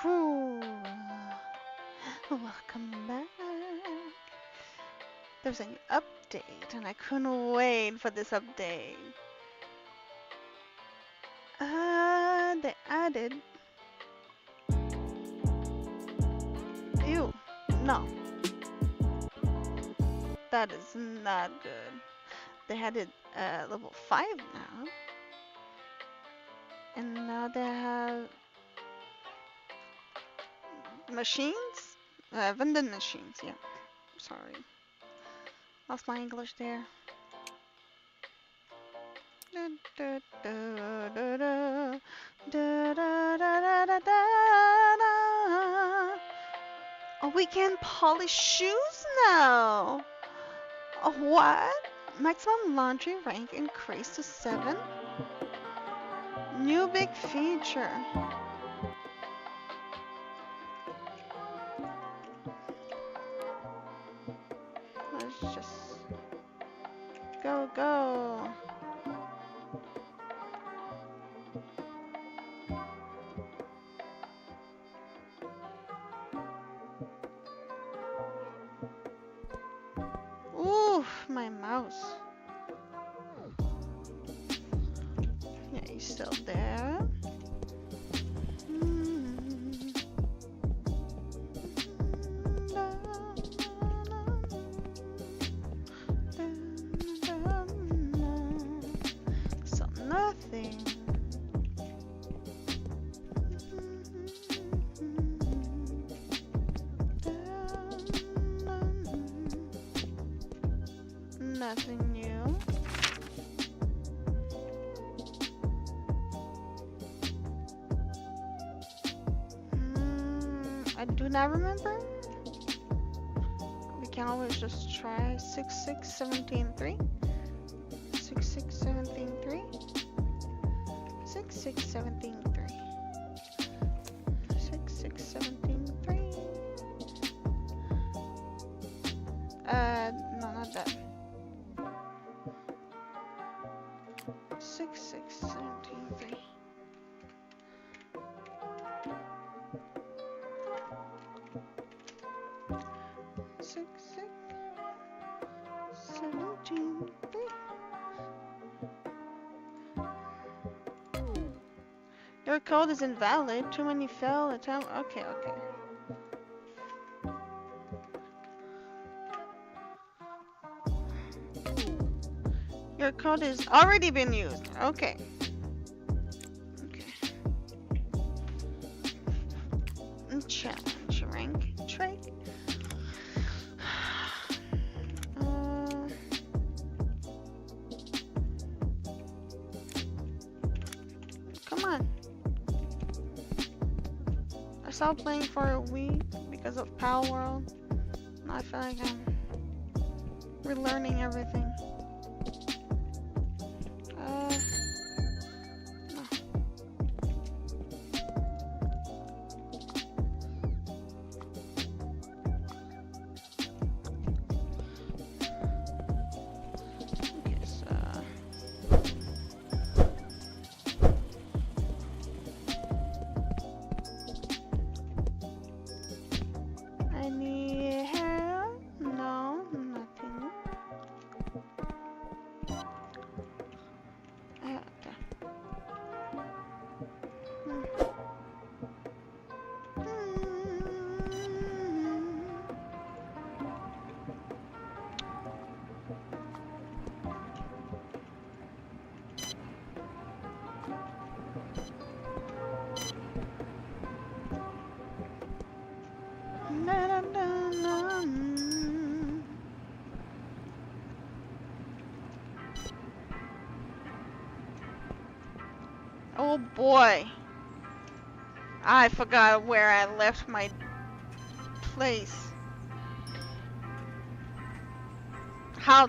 Whew. Welcome back. There's an update, and I couldn't wait for this update. They added. Ew. No. That is not good. They had it level 5 now. And now they have machines? Vending machines, yeah. Sorry. Lost my English there. Oh, we can polish shoes now! Oh, what? Maximum laundry rank increased to 7? New big feature. Let's just go. Ooh, my mouse. Yeah, he's still there. So nothing. Nothing new. I do not remember. We can always just try 66173. 66173. 66173. 66173. No, not that. 66173. Your code is invalid. Too many failed attempt. Okay. Your code is already been used. Okay. Challenge rank trait. Come on. I stopped playing for a week because of Pal World. Now I feel like I'm relearning everything. Oh boy, I forgot where I left my place. How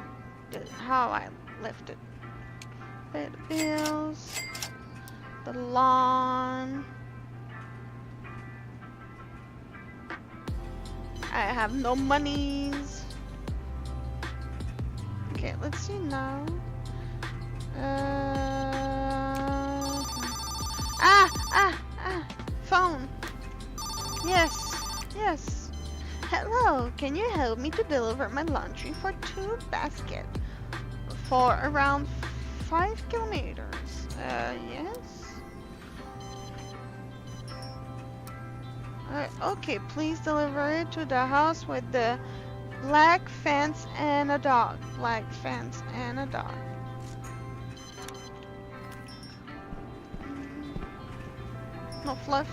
I left it. Pay the bills, the lawn. I have no monies. Okay, let's see now. Phone. Yes, yes. Hello, can you help me to deliver my laundry for 2 baskets for around 5 kilometers? Yes. Okay, please deliver it to the house with the black fence and a dog. Black fence and a dog. No fluff.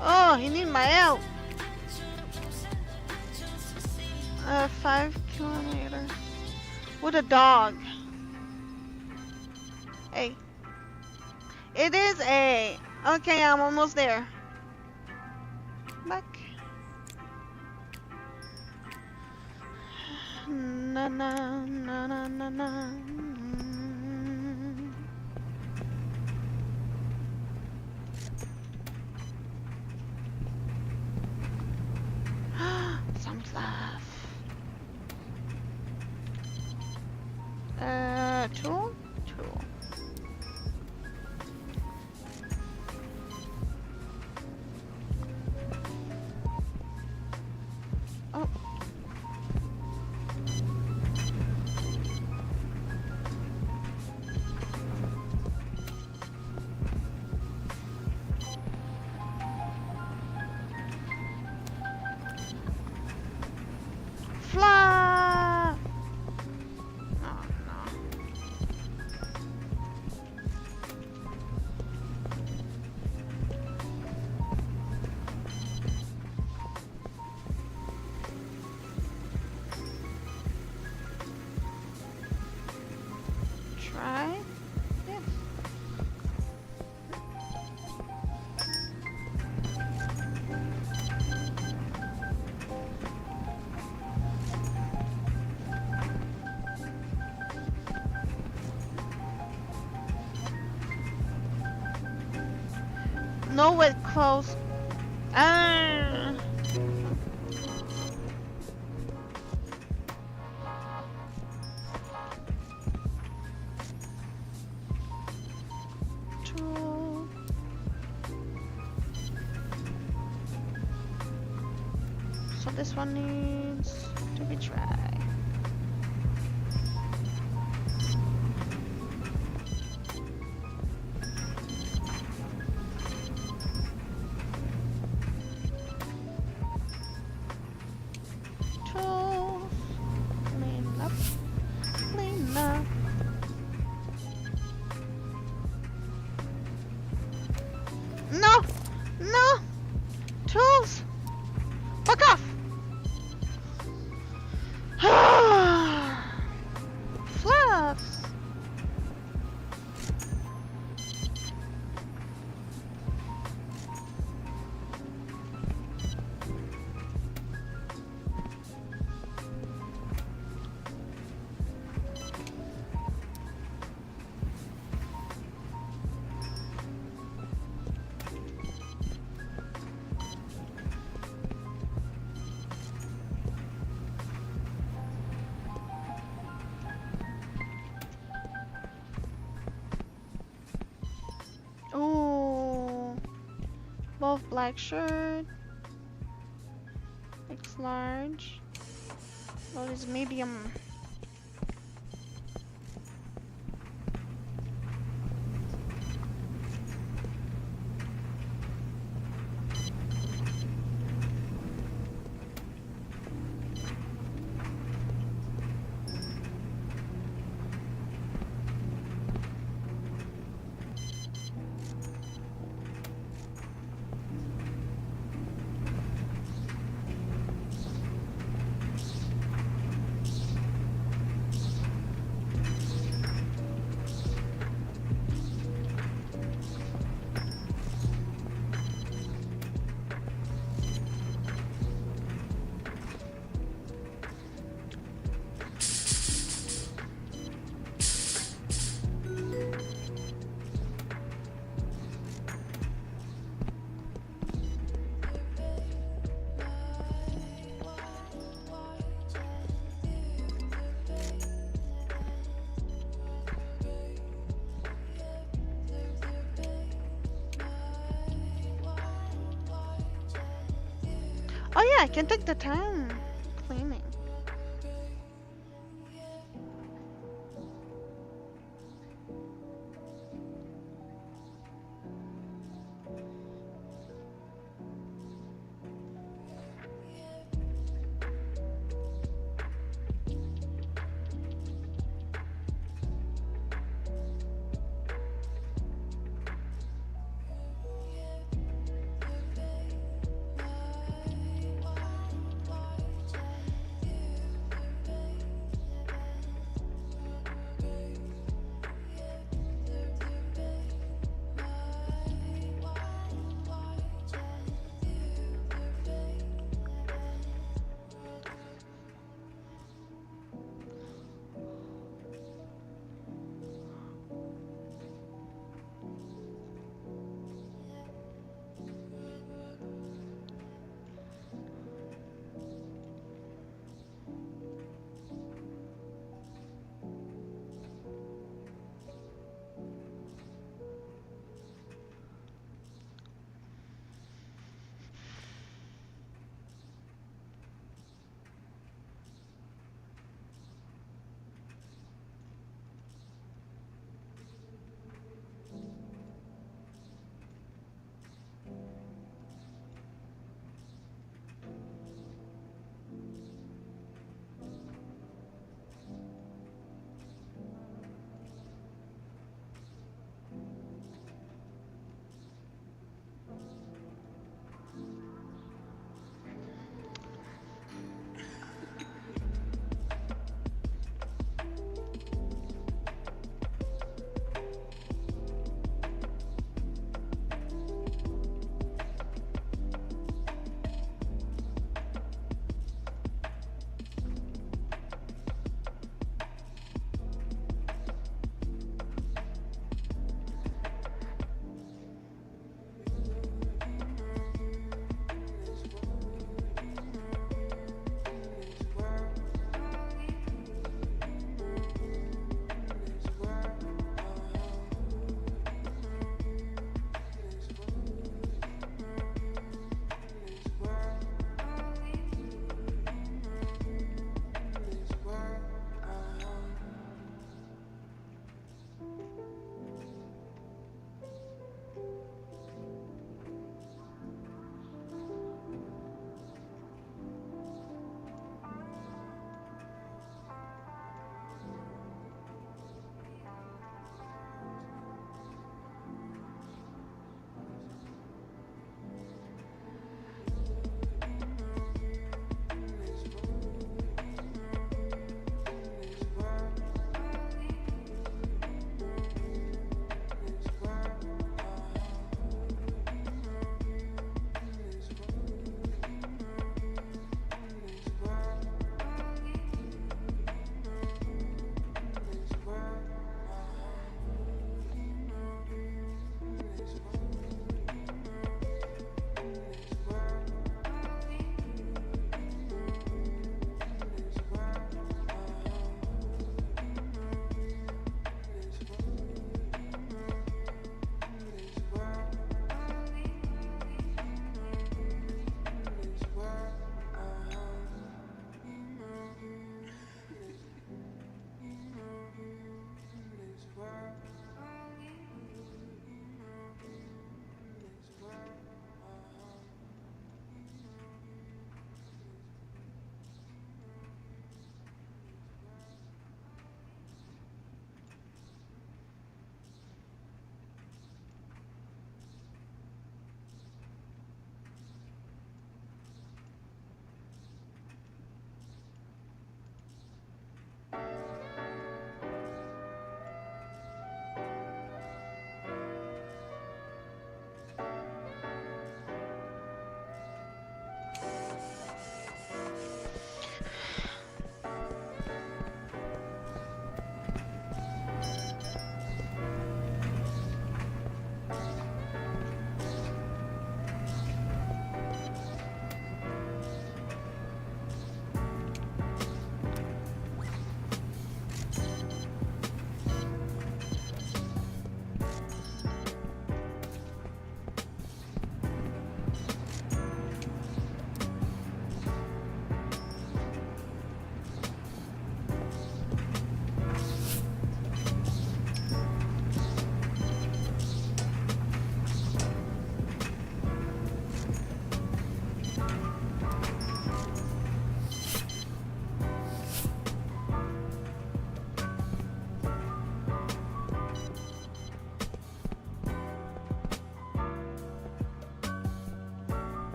Oh, he need my help. 5 kilometers with a dog. A. It is A. Okay, I'm almost there. Back. Na na na na na na. Some fluff. Tool. Oh. Fluff. Oh no. Try. Yes. No wet clothes. Ah. Tool. So this one needs to be tried. Tools. Clean up. Clean up. No! No! Tools! Fuck off! Fluffs! Ooh. Both black shirt. X large. Well, it's medium. Oh yeah, I can take the time cleaning.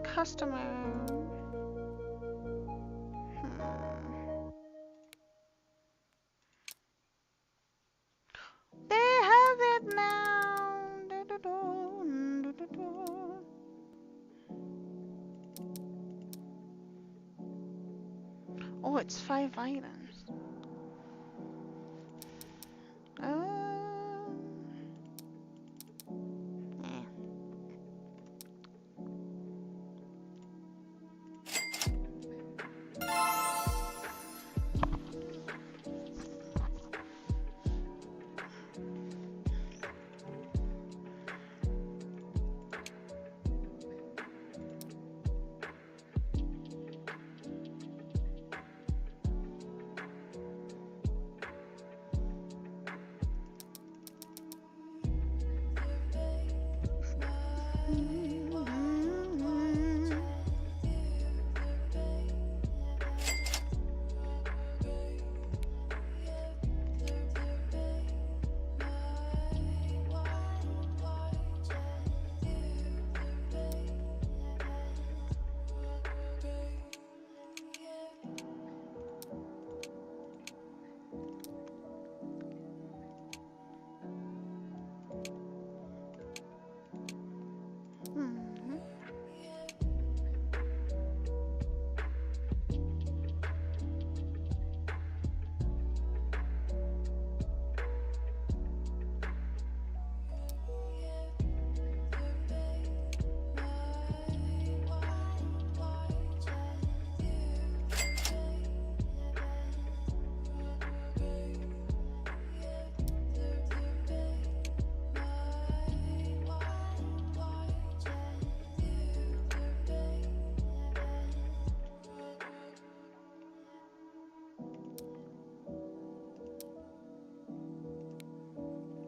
Customer. They have it now. Oh, it's 5 items. Eh.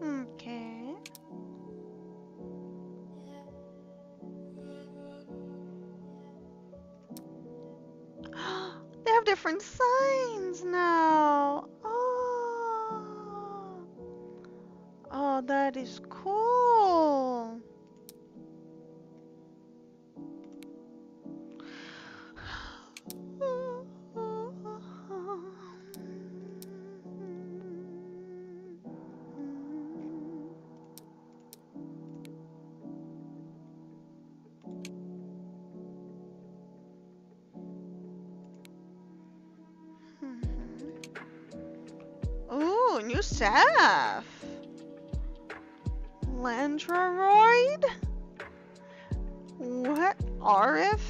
Okay. They have different signs now. Oh. Oh, that is cool. Ooh, new staff. Landroid? What? Arif?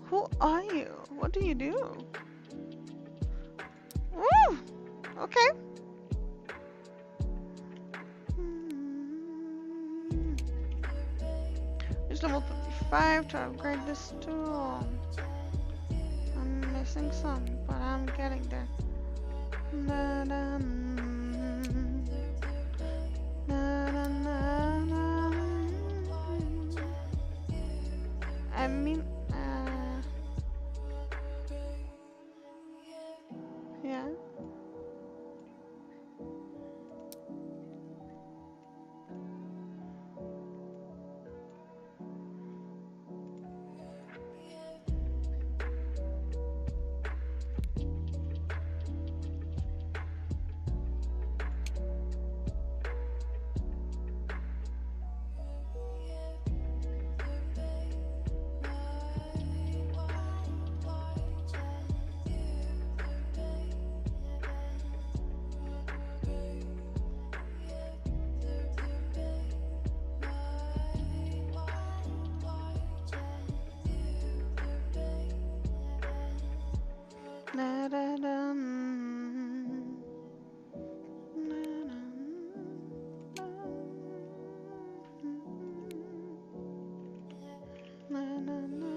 Who are you? What do you do? Woo! Okay. Use level 55 to upgrade this tool. I'm missing some, but I'm getting there. Na, na, na, na, I mean, yeah. Na da dum. Na dum. Na na na.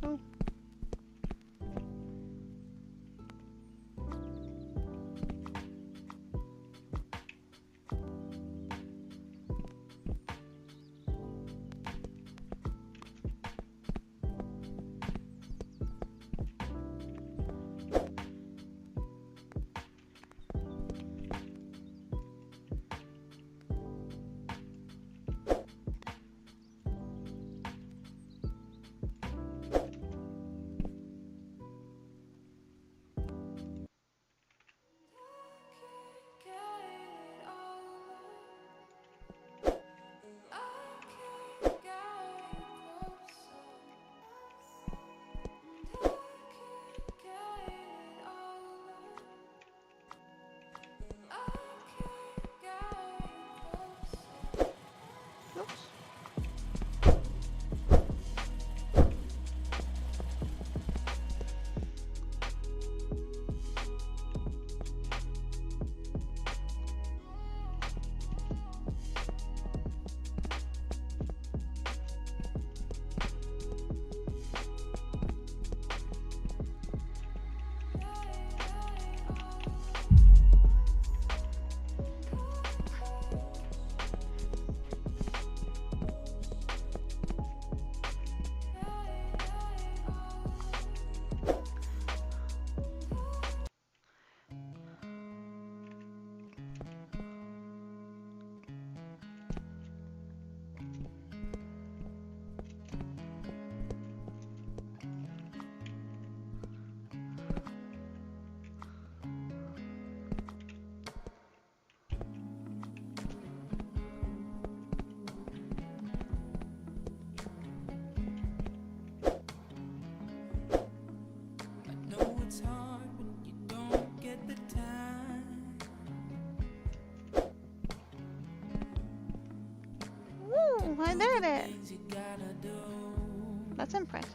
Oh. Oops. It's hard when you don't get the time. Woo! I did it. Things you gotta do. That's impressive.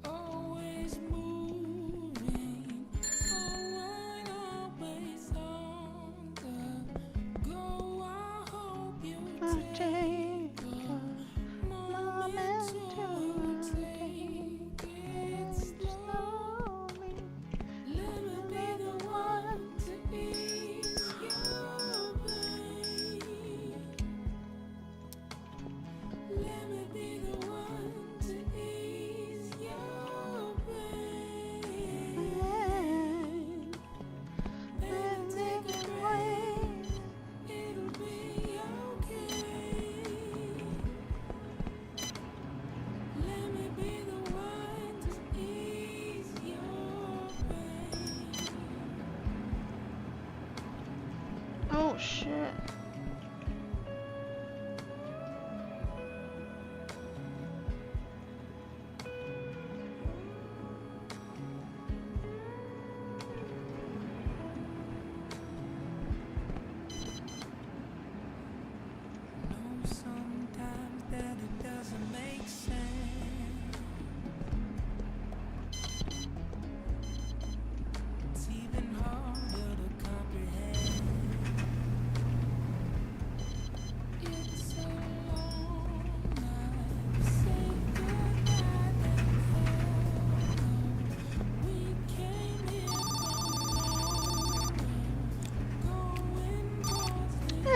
Always moving forward, always on the go. I hope you I'll take take a moment to take it slowly. Let me be the one to ease your pain. Let me be the one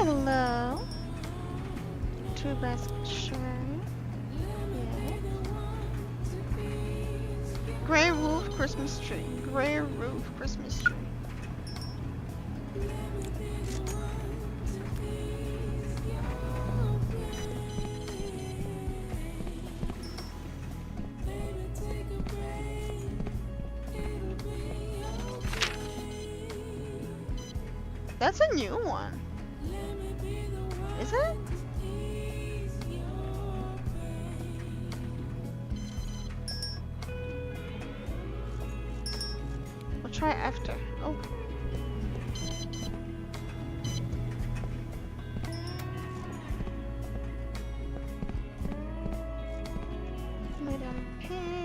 Hello. Two basket shirt. Yeah. Gray roof Christmas tree. Gray roof Christmas tree. That's a new one. Is it? We'll try after. Oh. Madam Pin.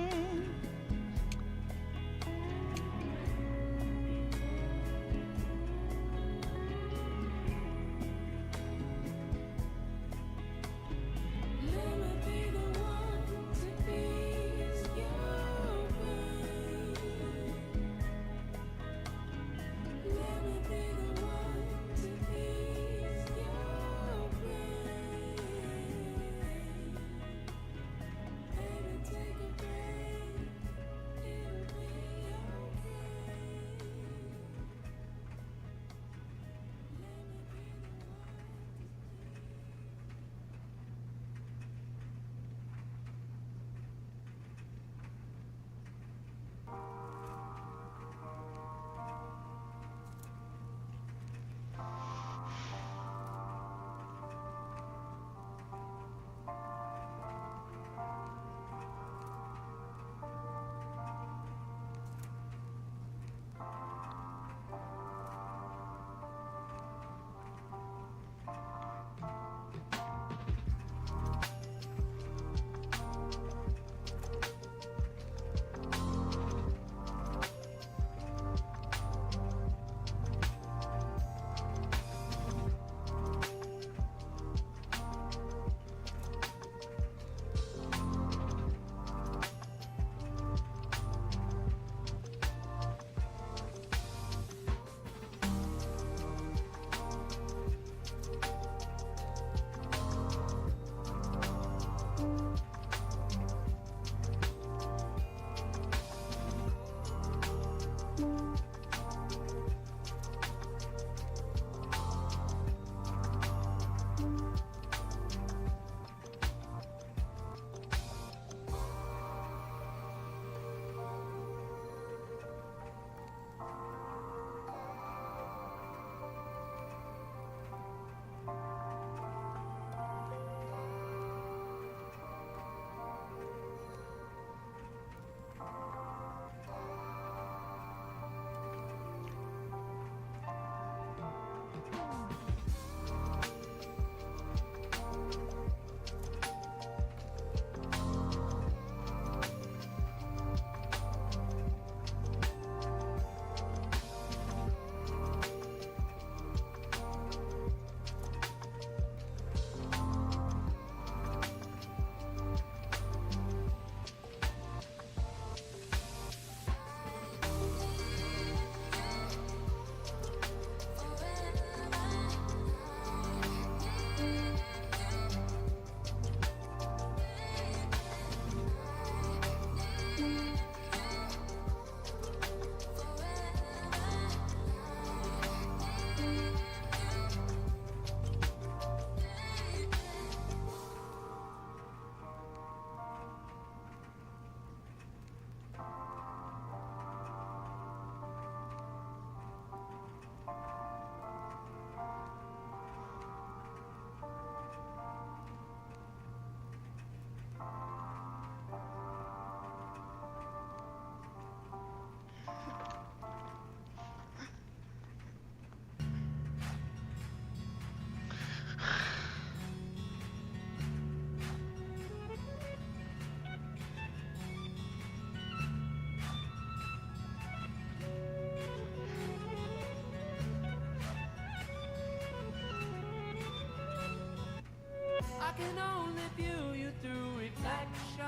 can only view you through reflection.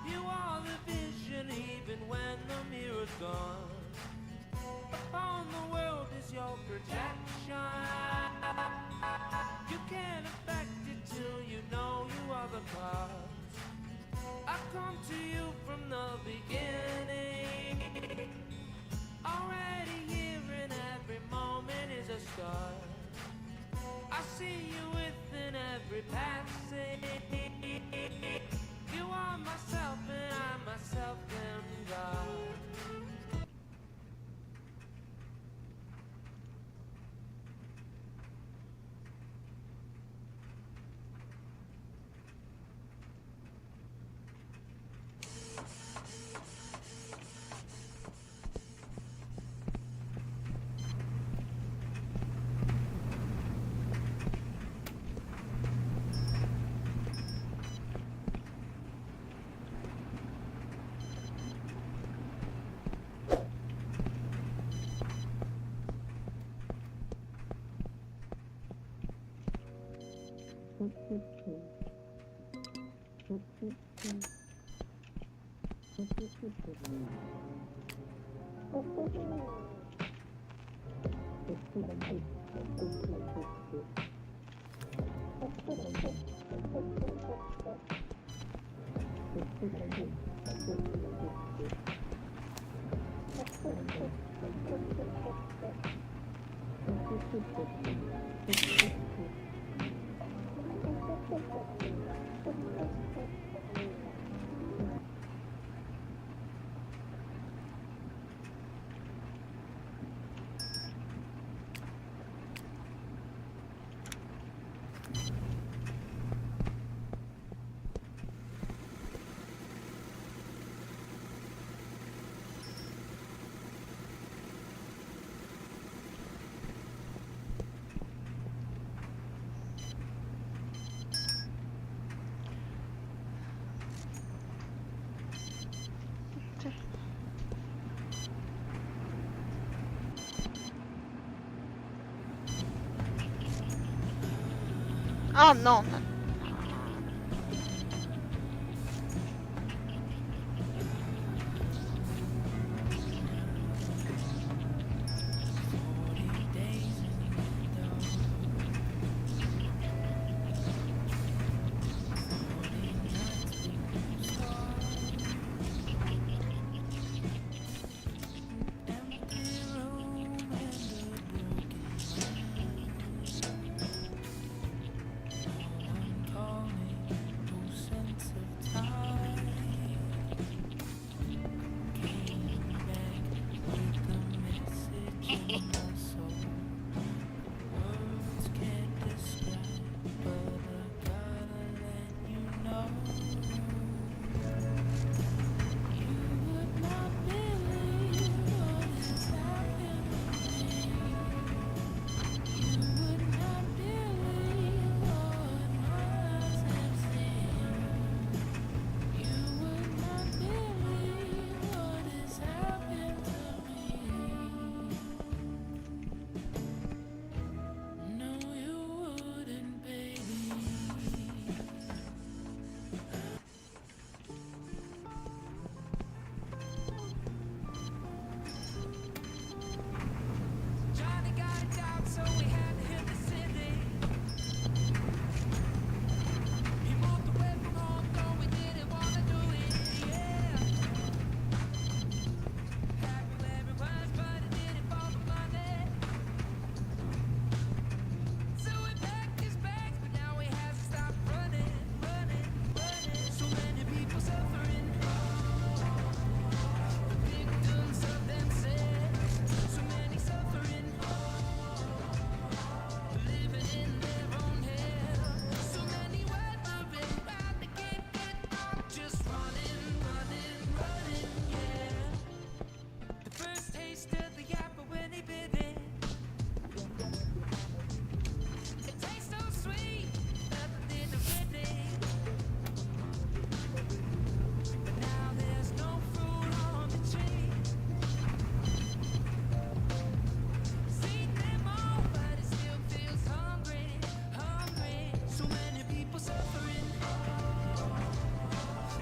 You are the vision even when the mirror's gone. Upon the world is your projection. Oh no, no. Johnny got a job, so we had to hit the city. He moved away from home, though we didn't wanna do it. Yeah, happy where he was, but he did it for the money. So he packed his bags, but now he has to stop running, running, running. So many people suffering, the victims of themselves. So many suffering, living in their own hell. So many wondering why they can't get on, just running, running, running, yeah. The first taste of the apple when he bit it, it tastes so sweet, nothing in the bidding. But now there's no fruit on the tree. Seen them all, but it still feels hungry, hungry. So many people suffering,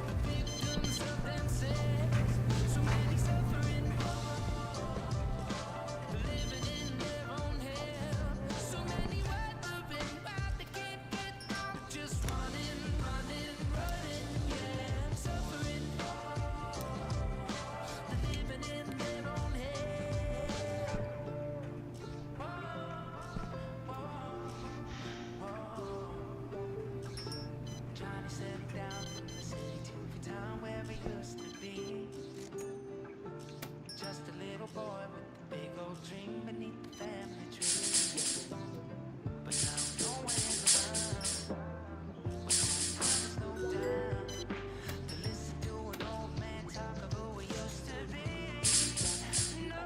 the victims of themselves. So many suffering, living in their own hell. So many wondering why they can't get on, just running, running, running, yeah. Suffering, living in their own hell. Johnny settled down from the city to the town where he used to be. Just a little boy with a big old dream beneath the family tree. But now no one is around, when there's no time to listen to an old man talk of who he used to be. No.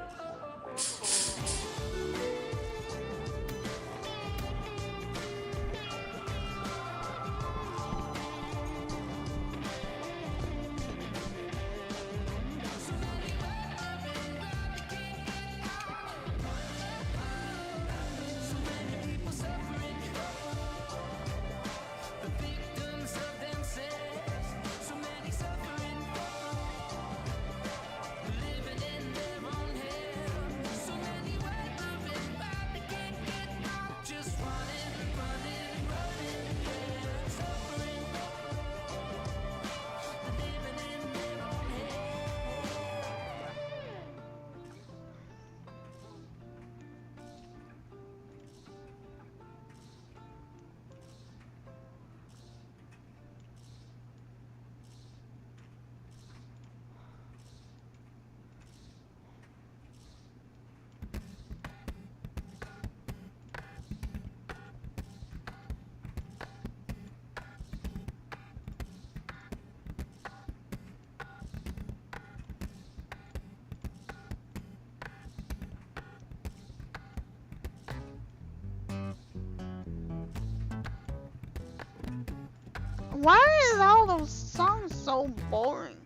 So many people suffering, Why is all those songs so boring?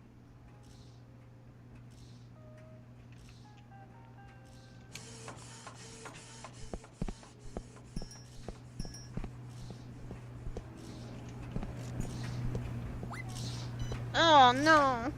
Oh no.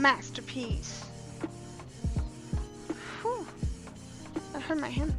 masterpiece. Whew. That hurt my hand.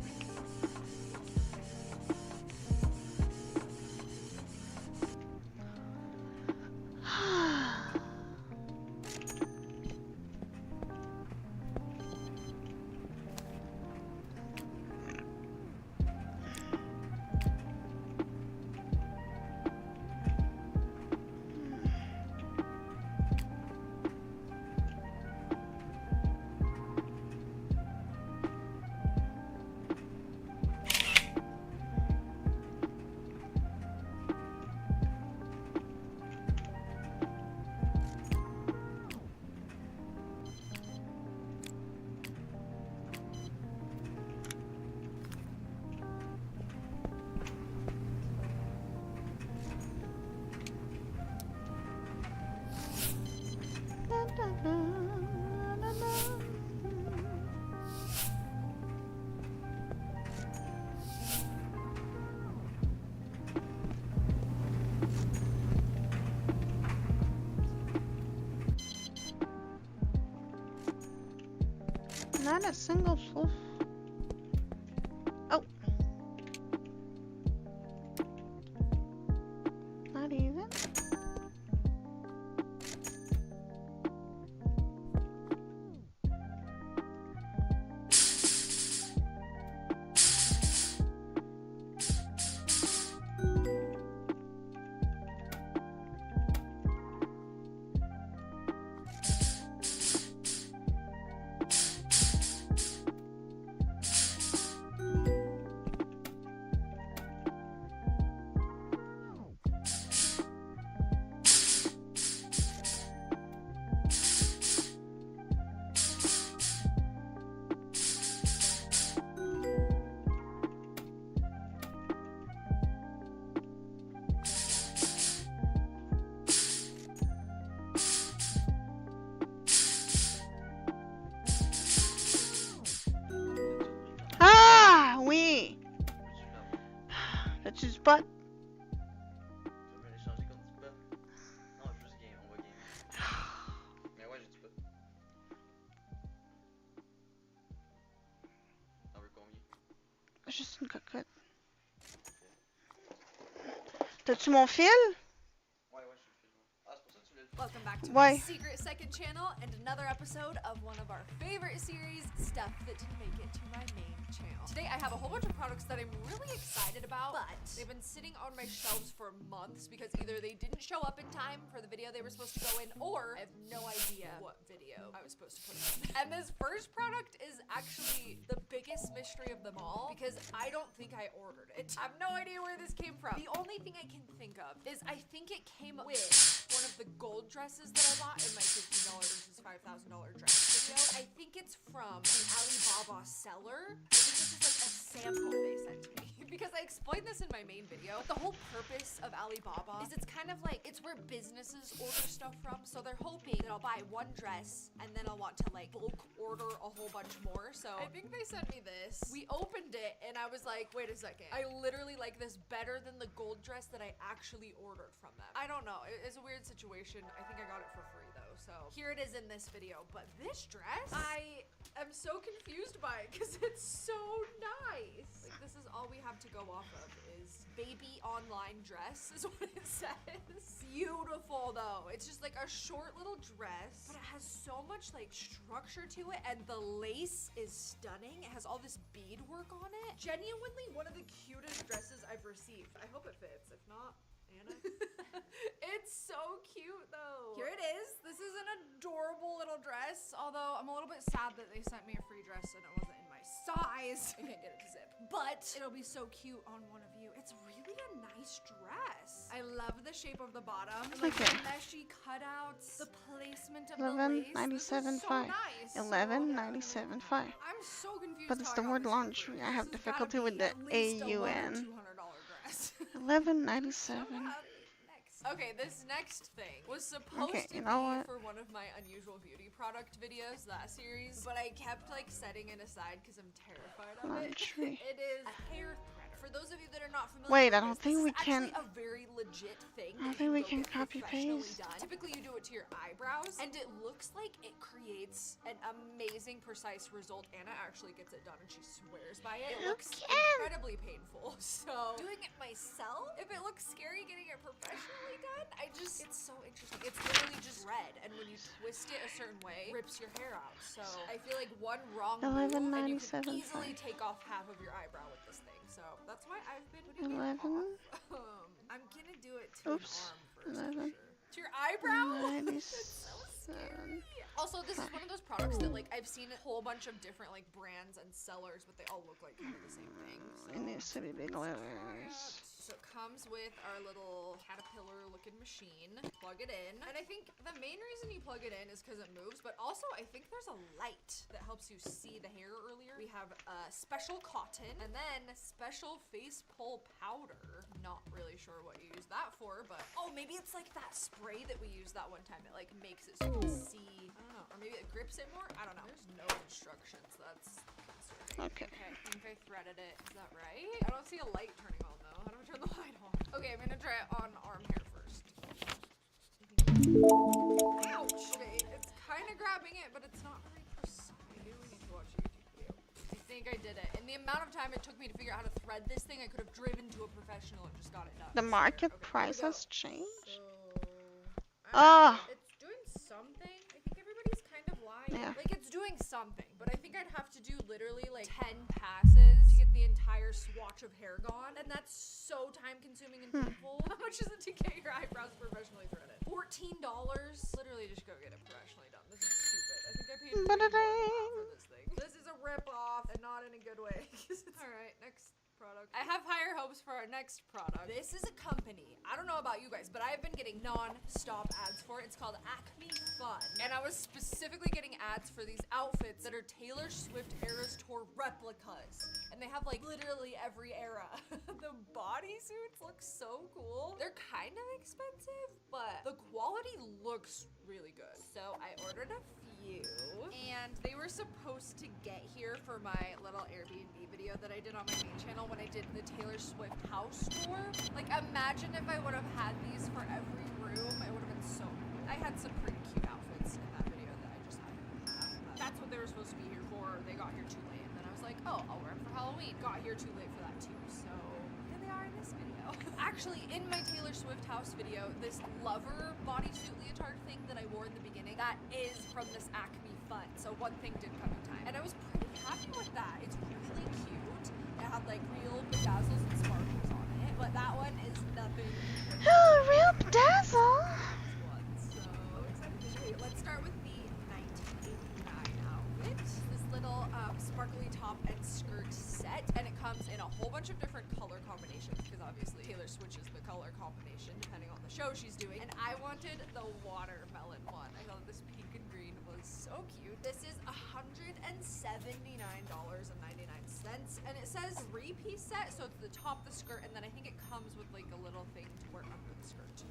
Not a single soul. Oh. Not even. Ah, oui. That's his butt. Tu veux l'échanger contre du pot? Non, juste game, on va game. Mais ouais, j'ai du pot. T'en veux combien? Juste une cocotte. T'as-tu mon fil? Ouais, je suis le film. Ah, c'est pour ça que tu voulais le film? Welcome back to Why? my secret second channel and another episode of one of our favorite series, stuff that didn't make it to my main channel. Today I have a whole bunch of products that I'm really excited about, but they've been sitting on my shelves for months because either they didn't show up in time for the video they were supposed to go in, or I have no idea what video I was supposed to put in. And this first product is actually the biggest mystery of them all because I don't think I ordered it. I have no idea where this came from. The only thing I can think of is I think it came with one of the gold dresses that I bought in my $15 versus $5,000 dress video. I think it's from the Alibaba seller. I think this is like a sample they sent to me because I explained this in my main video. The whole purpose of Alibaba is it's kind of like, it's where businesses order stuff from. So they're hoping that I'll buy one dress and then I'll want to like bulk order a whole bunch more. So I think they sent me this. We opened it and I was like, wait a second. I literally like this better than the gold dress that I actually ordered from them. I don't know. It's a weird situation. I think I got it for free though. So here it is in this video. But this dress, I am so confused by it because it's so nice. Like this is all we have to go off of is baby online dress is what it says. Beautiful though. It's just like a short little dress, but it has so much like structure to it and the lace is stunning. It has all this bead work on it. Genuinely one of the cutest dresses I've received. I hope it fits. If not, Anna. It's so cute though. Here it is. This is an adorable little dress, although I'm a little bit sad that they sent me a free dress and it wasn't in my size. I can't get it to zip, but it'll be so cute on one of you. It's really a nice dress. I love the shape of the bottom. Like Okay. the meshy cutouts, the placement of the lace. This is 11.97.5. so nice. 11.97.5. I'm so confused. But it's how the I got word this for laundry. free. I have This has gotta difficulty with be the at least a $100 or AUN. $200 dress. 11.97. Okay, this next thing was supposed Okay, to you know be what? for one of my unusual beauty product videos, that series, but I kept like setting it aside because I'm terrified of it. Laundry. It is a hair threader. For those of you that are not familiar Wait, I with don't this, think this we is actually can- a very legit thing. I don't that think you we go can get copy professionally paste. done. Typically, you do it to your eyebrows, and it looks like it creates an amazing, precise result. Anna actually gets it done, and she swears by it. It looks Okay. incredibly painful. So doing it myself, if it looks scary getting it professionally done, it's so interesting. It's literally just red, and when you twist it a certain way, it rips your hair out. So I feel like one wrong move, and you can 1197. easily take off half of your eyebrow with this thing. So that's why I've been putting it 11. off. I'm gonna do it to Oops. an arm first. 11. For sure. To your eyebrow? 97. Also, this is one of those products that like I've seen a whole bunch of different like brands and sellers, but they all look like kind of the same thing. So. It needs to be big letters. So it comes with our little caterpillar looking machine. Plug it in. And I think the main reason you plug it in is because it moves, but also I think there's a light that helps you see the hair earlier. We have special cotton and then special face pull powder. Not really sure what you use that for, but oh, maybe it's like that spray that we used that one time. It like makes it so you can see. I don't know. Or maybe it grips it more. I don't know. There's no instructions. That's concerning. Okay. Okay, I think I threaded it. Is that right? I don't see a light turning on though. How do we turn the light on? Okay, I'm gonna try it on arm hair first. Ouch! Okay, it's kind of grabbing it, but it's not very precise. Maybe we need to watch a YouTube video. I think I did it. And the amount of time it took me to figure out how to thread this thing, I could have driven to a professional and just got it done. The market Okay, price here we go. has changed. So, Ah. it's doing something. I think everybody's kind of lying. Yeah. Like it's doing something, but I think I'd have to do literally like 10 passes to get the entire swatch of hair gone, and that's so time consuming and painful. How much is it to get your eyebrows professionally threaded? $14. Literally just go get it professionally done. This is stupid. I think I paid way more than that for this thing. This is a rip off and not in a good way. Alright, next product. I have higher hopes for our next product. This is a company. I don't know about you guys, but I've been getting non-stop ads for it. It's called Acme Fun. And I was specifically getting ads for these outfits that are Taylor Swift Eras Tour replicas. And they have like literally every era. The bodysuits look so cool. They're kind of expensive, but the quality looks really good. So I ordered a few, and they were supposed to get here for my little Airbnb video that I did on my main channel when I did the Taylor Swift house tour. Like imagine if I would have had these for every room, it would have been so cool. I had some pretty cute outfits in that video that I just happened to have, but that's what they were supposed to be here for. They got here too late, and then I was like, oh, I'll wear them for Halloween. Got here too late for that too, so here they are in this video. Actually, in my Taylor Swift house video, this Lover bodysuit leotard thing that I wore in the beginning, that is from this Acme Fun. So one thing did come in time, and I was pretty happy with that. It's really cute. It had like real bedazzles and sparkles on it, but that one is nothing. Oh, real bedazzle. So excited to show you. Let's start with the 1989 outfit. This little sparkly top and skirt set, and it comes in a whole bunch of different color combinations because obviously Taylor switches the color combination depending on the show she's doing. And I wanted the watermelon one. I thought this pink and green was so cute. This is $179.99, and it says 3-piece set, so it's the top, the skirt, and then I think it comes with like a little thing to wear under the skirt.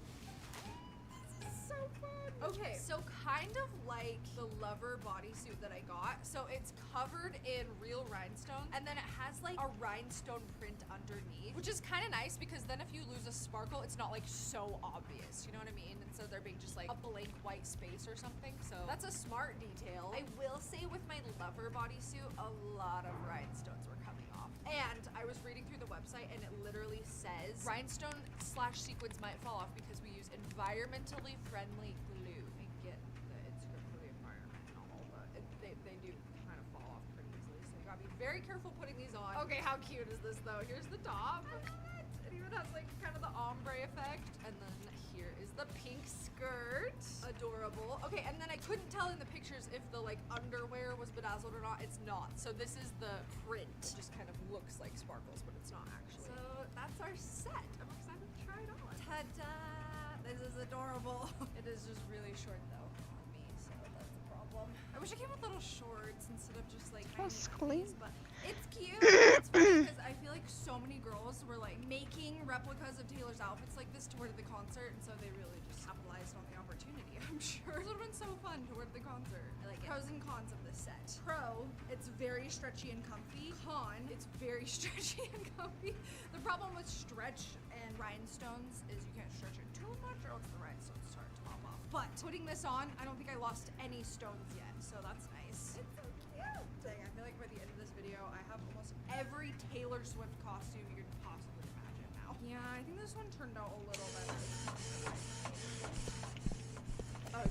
So fun. Okay, so kind of like the Lover bodysuit that I got. So it's covered in real rhinestones, and then it has like a rhinestone print underneath, which is kind of nice because then if you lose a sparkle, it's not like so obvious, you know what I mean? And so there being just like a blank white space or something. So that's a smart detail. I will say with my Lover bodysuit, a lot of rhinestones were coming off. And I was reading through the website, and it literally says rhinestone/sequins might fall off because we use environmentally friendly glue. I get that it's good for the environment and all, but they do kind of fall off pretty easily, so you gotta be very careful putting these on. Okay, how cute is this though? Here's the top. I love it. It even has like kind of the ombre effect, and then here is the pink skirt. Adorable. Okay, and then I couldn't tell in the pictures if the like underwear was bedazzled or not. It's not. So this is the print. It just kind of looks like sparkles, but it's not actually. So that's our set. I'm excited to try it on. Ta-da! This is adorable. It is just really short though on me, so that's a problem. I wish it came with little shorts instead of just like That's clean. but it's cute. It's funny Because I feel like so many girls were like making replicas of Taylor's outfits like this to wear to the concert, and so they really just capitalized on the opportunity. I'm sure it would have been so fun to wear to the concert. I like it. Pros and cons of this set. Pro, it's very stretchy and comfy. Con, it's very stretchy and comfy. The problem with stretch and rhinestones is you can't stretch it too much or else the rhinestones start to pop off. But putting this on, I don't think I lost any stones yet, so that's nice. It's so cute. Dang, I feel like by the end of this video, I have almost every Taylor Swift costume you could possibly imagine now. Yeah, I think this one turned out a little better.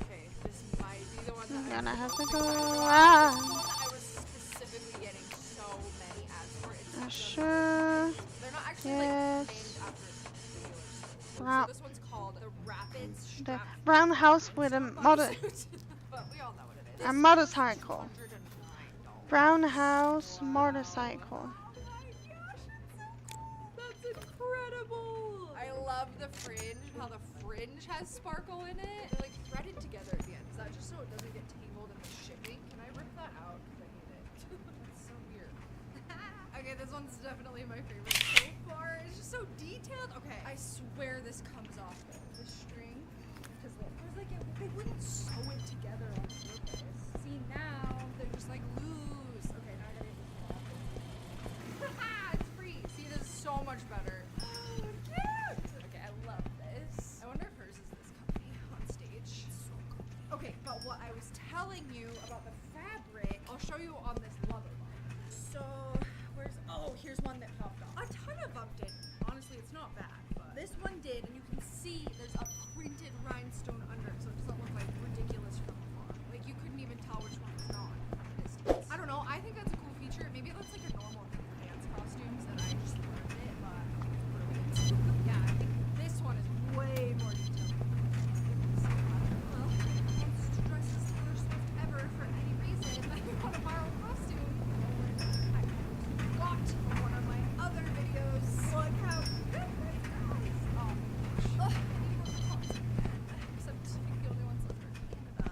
Okay, this might be the one that I'm gonna have to most go. excited about. Ah. This is the one that I was specifically getting so many ads for. It's the Sure. They're not actually Yes. like named after Taylor Swift. Brown- So this one's called the Rapid The Strap brown house with a motor, bodysuit. But we all know what it is. a motorcycle. $209. Brown house motorcycle. Oh my gosh, that's incredible! I love the fringe, how the fringe has sparkle in it. They're like threaded together at the end. Is that just so it doesn't get tangled in the shipping? Can I rip that out? Because I hate it. That's so weird. Okay, this one's definitely my favorite so far. It's just so detailed. Okay, I swear this comes off though. The string. Because look, I was like, they wouldn't sew it together on purpose. See, now they're just like loose. Okay, now I gotta get this off. It's free. See, this is so much better. Oh, cute. Okay, I love this. I wonder if hers is this comfy on stage. It's so comfy. Okay, but what I was telling you about the fabric, I'll show you on this leather one. So, here's one that popped off. A ton of them did. Honestly, it's not bad, but this one did, and you can see there's a printed rhinestone under it, so it doesn't look like ridiculous from afar. Like, you couldn't even tell which one was not from a distance. I don't know, I think that's a cool feature. Maybe that's like a normal thing for dance costumes, and I just learned it, but I think it's brilliant. Yeah, I think this one is way more detailed. Well, once dresses Taylor Swift ever for any reason, you want a viral costume. I got one of my other videos. Look how good this is. Oh my gosh. Ugh, I need to go to the concert again. Except I think the only one's left are Canada.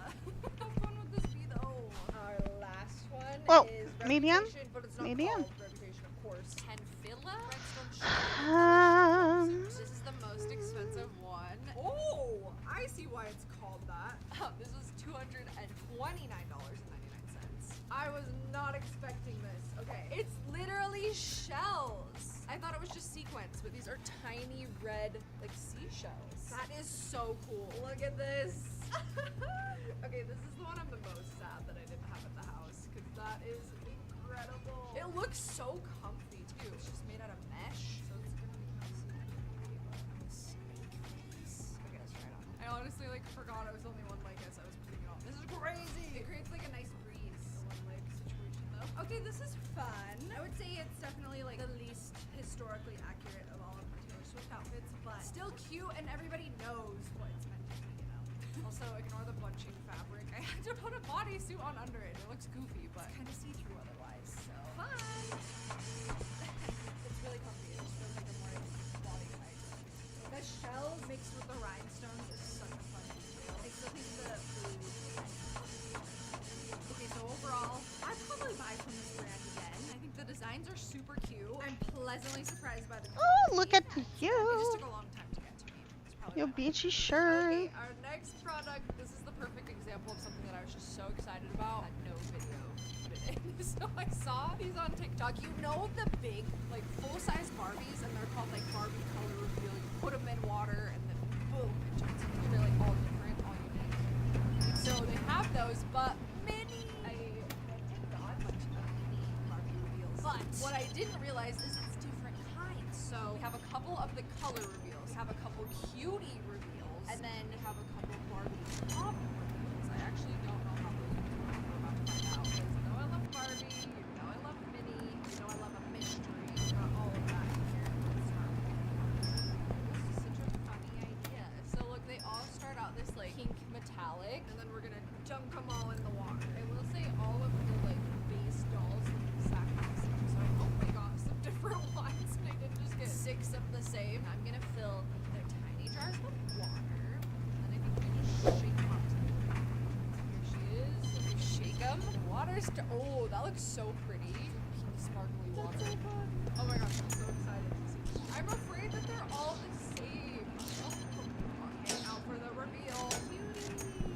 How fun would this be though? Our last one Oh, is medium? Reputation, but it's not Medium? called Reputation, of course. Tenfilla? This is the most expensive one. Oh, I see why it's called that. This was $229.99. I was not expecting this. Okay, it's literally shells. I thought it was just sequins, but these are tiny red, like seashells. That is so cool. Look at this. Okay, this is the one I'm the most sad that I didn't have at the house, because that is incredible. It looks so comfy too. It's just made out of mesh, so it's gonna be kind of see. Okay, let's try it on. I honestly like forgot it was only one leg as I was putting it on. This is crazy. It creates like a nice breeze. One leg situation though. Okay, this is fun. I would say it's definitely like the least historically accurate of all of the Taylor Swift outfits, but still cute, and everybody knows what it's meant to be, you know. Also, ignore the bunching fabric. I had to put a bodysuit on under it. It looks goofy, but kind of see-through otherwise. So fun. It's really comfy. It just feels like a more body type. The shells mixed with the rhinestones is such a fun detail. I still think the okay, so overall, I'd probably buy from this brand again. I think the designs are super cute. I'm pleasantly surprised by the Oh, look at quality. you. It just took a long time to get to me. It's probably Your not- beachy shirt. Okay, our next product, this is the perfect example of something that I was just so excited about. Had no video put it in. So I saw these on TikTok. You know the big, like full-size Barbies, and they're called like Barbie color reveal. You put them in water, and then boom, it turns into they're like all different, all unique. So they have those, but mini. I thank God much of mini Barbie reveals. But what I didn't realize is it's different kinds. So we have a couple of the color reveals, have a couple cutie reveals, and then we have a couple Barbie pop reveals. I actually don't know how those are going. We're about to find out. Because you know I love Barbie, you know I love Minnie, you know I love a mystery. Got all of that here. Let's start with this is such a funny idea. So look, they all start out this like pink metallic, and then we're gonna dunk them all in the water. I will say all of the like base dolls look exactly the same. So I hope they got some different ones and I didn't just get 6 of the same. I'm gonna fill their tiny jars with water, and then I think we just shake them up. Here she is. And we shake them. The water's oh, that looks so pretty. Pink sparkly water. That's so fun. Oh my gosh, I'm so excited to see this. I'm afraid that they're all the same. Okay, out for the reveal. Cutie.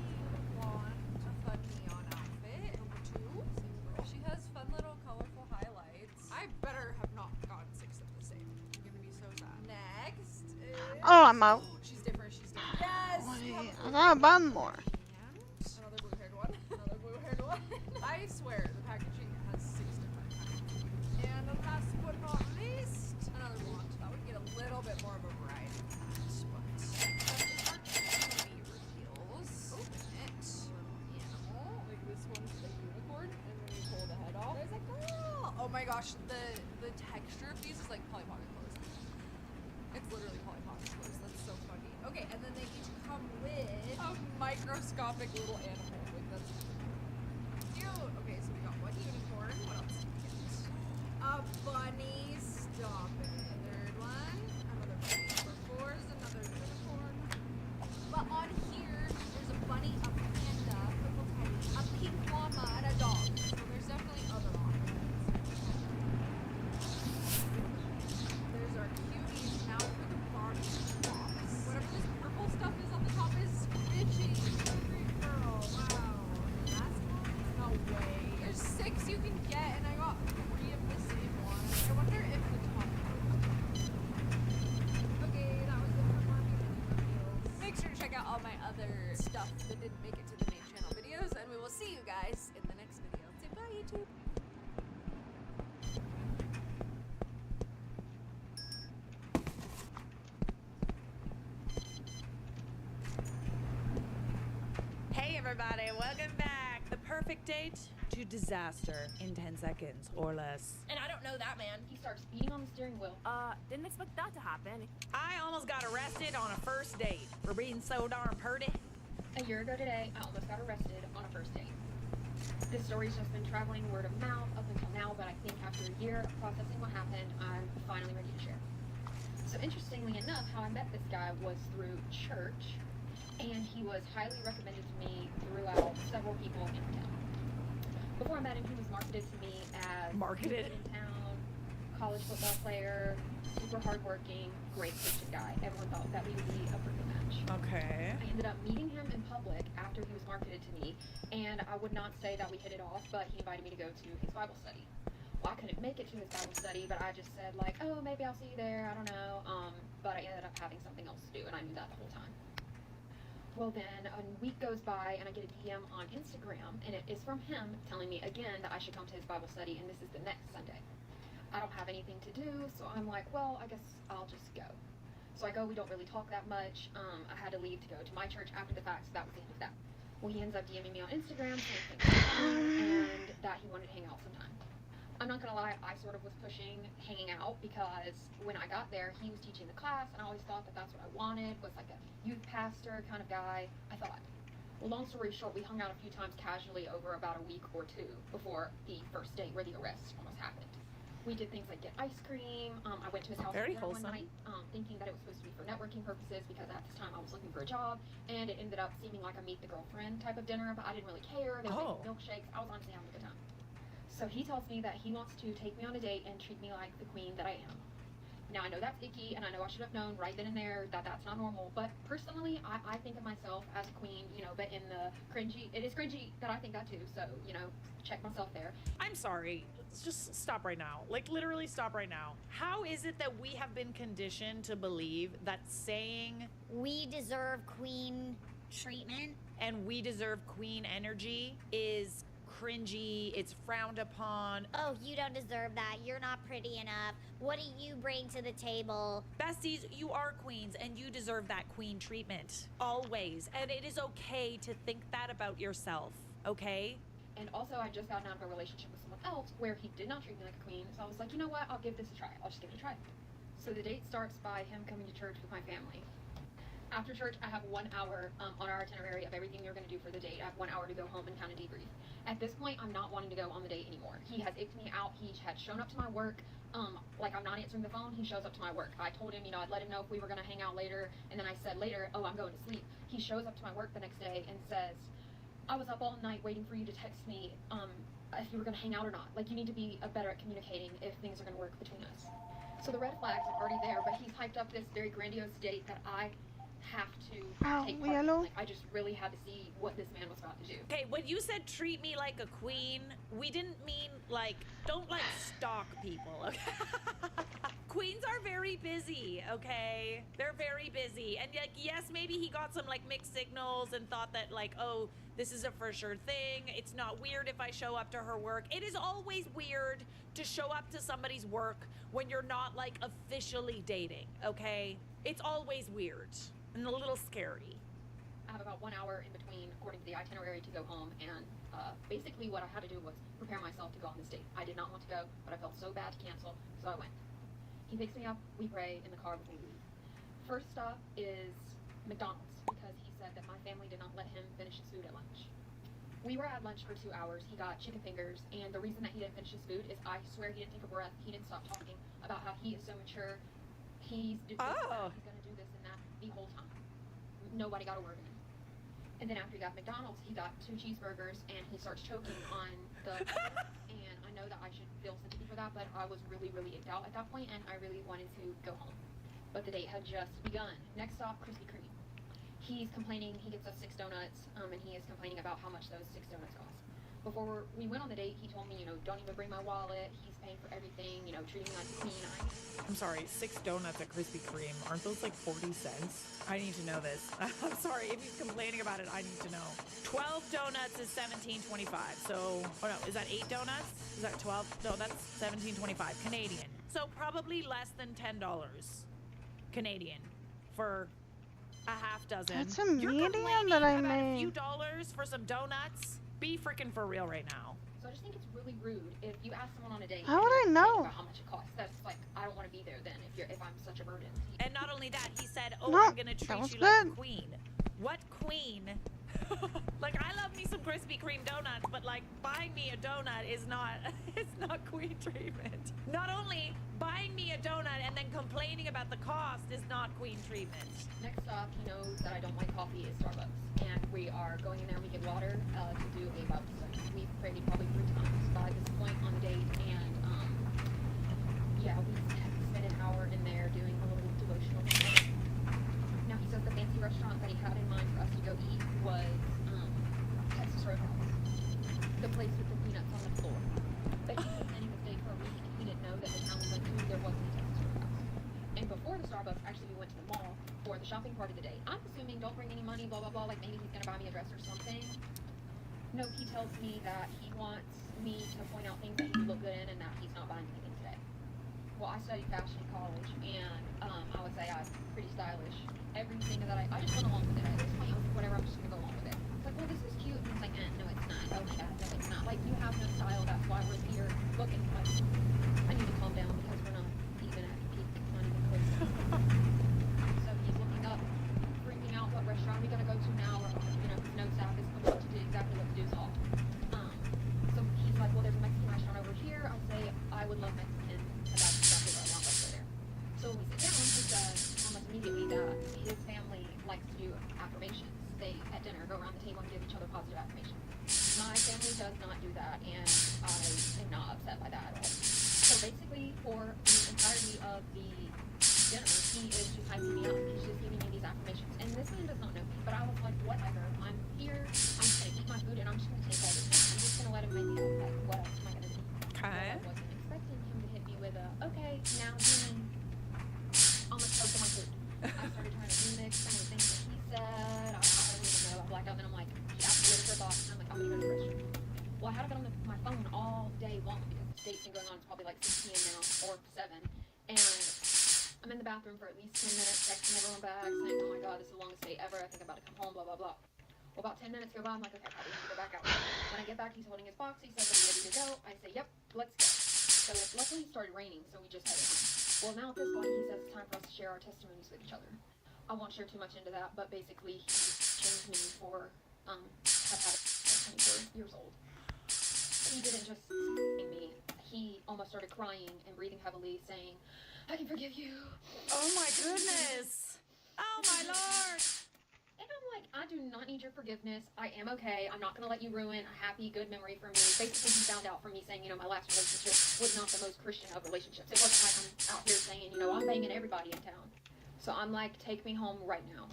Blonde, a fun neon outfit. Number 2, same girl. She has fun little colorful highlights. I better have not gotten 6 of the same. I'm gonna be so sad. Next is... Oh, I'm out. She's different, she's different. Yes! you have a I got one more. and another blue-haired one. Another blue-haired one. I swear, the packaging has 6 different kinds. And last but not least, another blonde. That would get a little bit more of a variety. But our cutie reveals. Open it. Animal. Like this one's a unicorn, and when you pull the head off, there's a girl. Oh my gosh, the texture of these is like Polly Pocket clothes. It's literally Polly Pocket clothes. That's so funny. Okay, and then they each come with a microscopic little animal. Like that's cute. Okay, so we got one unicorn. What else did we get? A bunny. Stop it. Third one. Another bunny. Number 4 is another unicorn. But on here, there's a bunny, a panda, purple teddy, a pink llama, and a dog. So there's definitely other options. There's our cuties. Now for the Barbie box. Whatever this purple stuff is on the top is Squidgy. Great girl. Wow. Last one? No way. There's 6 you can get, and I got 3 of the same one. I wonder if the top Okay, that was it for Barbie mini reveals. Make sure to check out all my other stuff that didn't make it to the main channel videos, and we will see you guys in the next video. Say bye, YouTube. Hey everybody, welcome back. The perfect date to disaster in 10 seconds or less. And I don't know that man. He starts beating on the steering wheel. Didn't expect that to happen. I almost got arrested on a first date for being so darn purty. A year ago today, I almost got arrested on a first date. This story's just been traveling word of mouth up until now, but I think after a year of processing what happened, I'm finally ready to share. So interestingly enough, how I met this guy was through church, and he was highly recommended to me throughout several people in town. Before I met him, he was marketed to me as Marketed? in town, college football player, super hardworking, great Christian guy. Everyone thought that we would be a perfect match. Okay. I ended up meeting him in public after he was marketed to me, and I would not say that we hit it off, but he invited me to go to his Bible study. Well, I couldn't make it to his Bible study, but I just said like, oh, maybe I'll see you there, I don't know, but I ended up having something else to do, and I knew that the whole time. Well then, a week goes by and I get a DM on Instagram, and it is from him telling me again that I should come to his Bible study, and this is the next Sunday. I don't have anything to do, so I'm like, well, I guess I'll just go. So I go, we don't really talk that much. I had to leave to go to my church after the fact, so that was the end of that. Well, he ends up DMing me on Instagram saying things and that he wanted to hang out sometime. I'm not gonna lie, I sort of was pushing hanging out because when I got there, he was teaching the class, and I always thought that that's what I wanted, was like a youth pastor kind of guy, I thought. Well, long story short, we hung out a few times casually over about a week or 2 before the first date where the arrest almost happened. We did things like get ice cream. I went to his house for Very dinner one wholesome. night, thinking that it was supposed to be for networking purposes because at this time I was looking for a job, and it ended up seeming like a meet the girlfriend type of dinner, but I didn't really care. They were making milkshakes. I was honestly having a good time. So he tells me that he wants to take me on a date and treat me like the queen that I am. Now I know that's icky, and I know I should have known right then and there that that's not normal, but personally I think of myself as a queen, you know, but in the cringy, it is cringy that I think that too, so, you know, check myself there. I'm sorry. Just stop right now. Like, literally stop right now. How is it that we have been conditioned to believe that saying We deserve queen treatment. and we deserve queen energy is cringy, it's frowned upon? Oh, you don't deserve that. You're not pretty enough. What do you bring to the table? Besties, you are queens and you deserve that queen treatment. Always. And it is okay to think that about yourself, okay? And also, I just gotten out of a relationship with someone else where he did not treat me like a queen, so I was like, you know what, I'll give this a try. I'll just give it a try. So the date starts by him coming to church with my family. After church, I have 1 hour on our itinerary of everything you're going to do for the date. I have 1 hour to go home and kind of debrief. At this point, I'm not wanting to go on the date anymore. He has icked me out. He had shown up to my work. Like I'm not answering the phone, he shows up to my work. I told him, you know, I'd let him know if we were going to hang out later, and then I said later, oh, I'm going to sleep. He shows up to my work the next day and says, I was up all night waiting for you to text me, if you were going to hang out or not. Like, you need to be better at communicating if things are going to work between us. So the red flags are already there, but he's hyped up this very grandiose date that I have to take part in. yellow. Like, I just really had to see what this man was about to do. Okay, when you said treat me like a queen, we didn't mean like, don't like stalk people, okay? Queens are very busy, okay? They're very busy. And like, yes, maybe he got some like mixed signals and thought that like, oh, this is a for sure thing. It's not weird if I show up to her work. It is always weird to show up to somebody's work when you're not like officially dating, okay? It's always weird and a little scary. I have about 1 hour in between, according to the itinerary, to go home, and basically what I had to do was prepare myself to go on this date. I did not want to go, but I felt so bad to cancel, so I went. He picks me up, we pray in the car before we leave. First stop is McDonald's, because he said that my family did not let him finish his food at lunch. We were at lunch for 2 hours. He got chicken fingers, and the reason that he didn't finish his food is I swear he didn't take a breath. He didn't stop talking about how he is so mature. He's doing this, he's gonna do this and that the whole time. Nobody got a word in. And then after he got McDonald's, he got 2 cheeseburgers, and he starts choking on the and I know that I should feel sympathy for that, but I was really, really icked out at that point, and I really wanted to go home. But the date had just begun. Next stop, Krispy Kreme. He's complaining, he gets us 6 donuts, and he is complaining about how much those 6 donuts cost. Before we went on the date, he told me, you know, don't even bring my wallet, he's paying for everything, you know, treating me like a queen. I'm sorry, 6 donuts at Krispy Kreme. Aren't those like 40 cents? I need to know this. I'm sorry, if he's complaining about it, I need to know. 12 donuts is $17.25. So, oh no, is that 8 donuts? Is that 12? No, that's $17.25 Canadian. So probably less than $10 Canadian for a half dozen. That's a You're medium complaining that I about a few made. dollars for some donuts? Be freaking for real right now. So I just think it's really rude if you ask someone on a date. How would I and they're know? About how much it costs. That's like, I don't want to be there then if I'm such a burden. And not only that, he said, oh, No, I'm gonna that treat was you like a good. queen. What queen? Like, I love me some Krispy Kreme donuts, but like, buying me a donut is not, it's not queen treatment. Not only buying me a donut and then complaining about the cost is not queen treatment. Next stop, he knows that I don't like coffee, is Starbucks. And we are going in there, we get water to do a Bible study. We've prayed probably 3 times by this point on the date, and yeah, we spent an hour in there doing a little devotional. Now he says the fancy restaurant that he had in mind for us to go eat was Texas Roadhouse, the place with the peanuts on the floor. But he was planning this date for a week, and he didn't know that the town we went to, there wasn't a Texas Roadhouse. And before the Starbucks, actually we went to the mall for the shopping part of the day. I'm assuming don't bring any money, blah blah blah, like maybe he's gonna buy me a dress or something. No, he tells me that he wants me to point out things that he would look good in and that he's not buying anything today. Well, I studied fashion in college, and I would say I'm pretty stylish. Everything that I just went along with it. At this point, I was like, whatever, I'm just gonna go along with it. It's like, well, this is cute. And he's like, no, it's not. Oh my god, no, it's not. Like, you have no style. That's why we're here looking. Like, I need to calm down because we're not even at peak, not even close. So he's looking up, freaking out what restaurant we gonna go to now, or you know, his notes app is what to do, exactly what to do is all. So he's like, well, there's a Mexican restaurant over here. I say, I would love Mexican, and that's exactly what I want right there. So we sit down, he says almost immediately that his family likes to do affirmations. They, at dinner, go around the table and give each other positive affirmations. My family does not do that, and I am not upset by that at all. So basically, for the entirety of the dinner, he is just hyping me up. He's just giving me these affirmations. And this man does not know me, but I was like, whatever. I'm here. I'm just gonna eat my food, and I'm just gonna take all this. I'm just gonna let him make me like, what else am I gonna do? Okay. Well, I wasn't expecting him to hit me with a, okay, now doing almost close to my food. I started trying to remix some of the things that he said. I don't even know. I blacked out, and then I'm like, he asked me for a box, and I'm like, I'm gonna go to the restroom. Well, I had it on my phone all day long because the date's been going on. It's probably like 6 p.m. now, or 7. And I'm in the bathroom for at least 10 minutes, texting everyone back, saying, oh my god, this is the longest date ever. I think I'm about to come home, blah, blah, blah. Well, about 10 minutes go by, I'm like, okay, probably need to go back out. When I get back, he's holding his box. He says, are you ready to go? I say, yep, let's go. So luckily it started raining, so we just headed home. Well, now at this point, he says it's time for us to share our testimonies with each other. I won't share too much into that, but basically he changed me for, have had it 24 years old. He didn't just me. He almost started crying and breathing heavily, saying, I can forgive you. Oh my goodness. Oh my lord. And And I'm like, I do not need your forgiveness. I am okay. I'm not going to let you ruin a happy, good memory for me. Basically, he found out from me saying, you know, my last relationship was not the most Christian of relationships. It wasn't like I'm out here saying, you know, I'm banging everybody in town. So I'm like, take me home right now.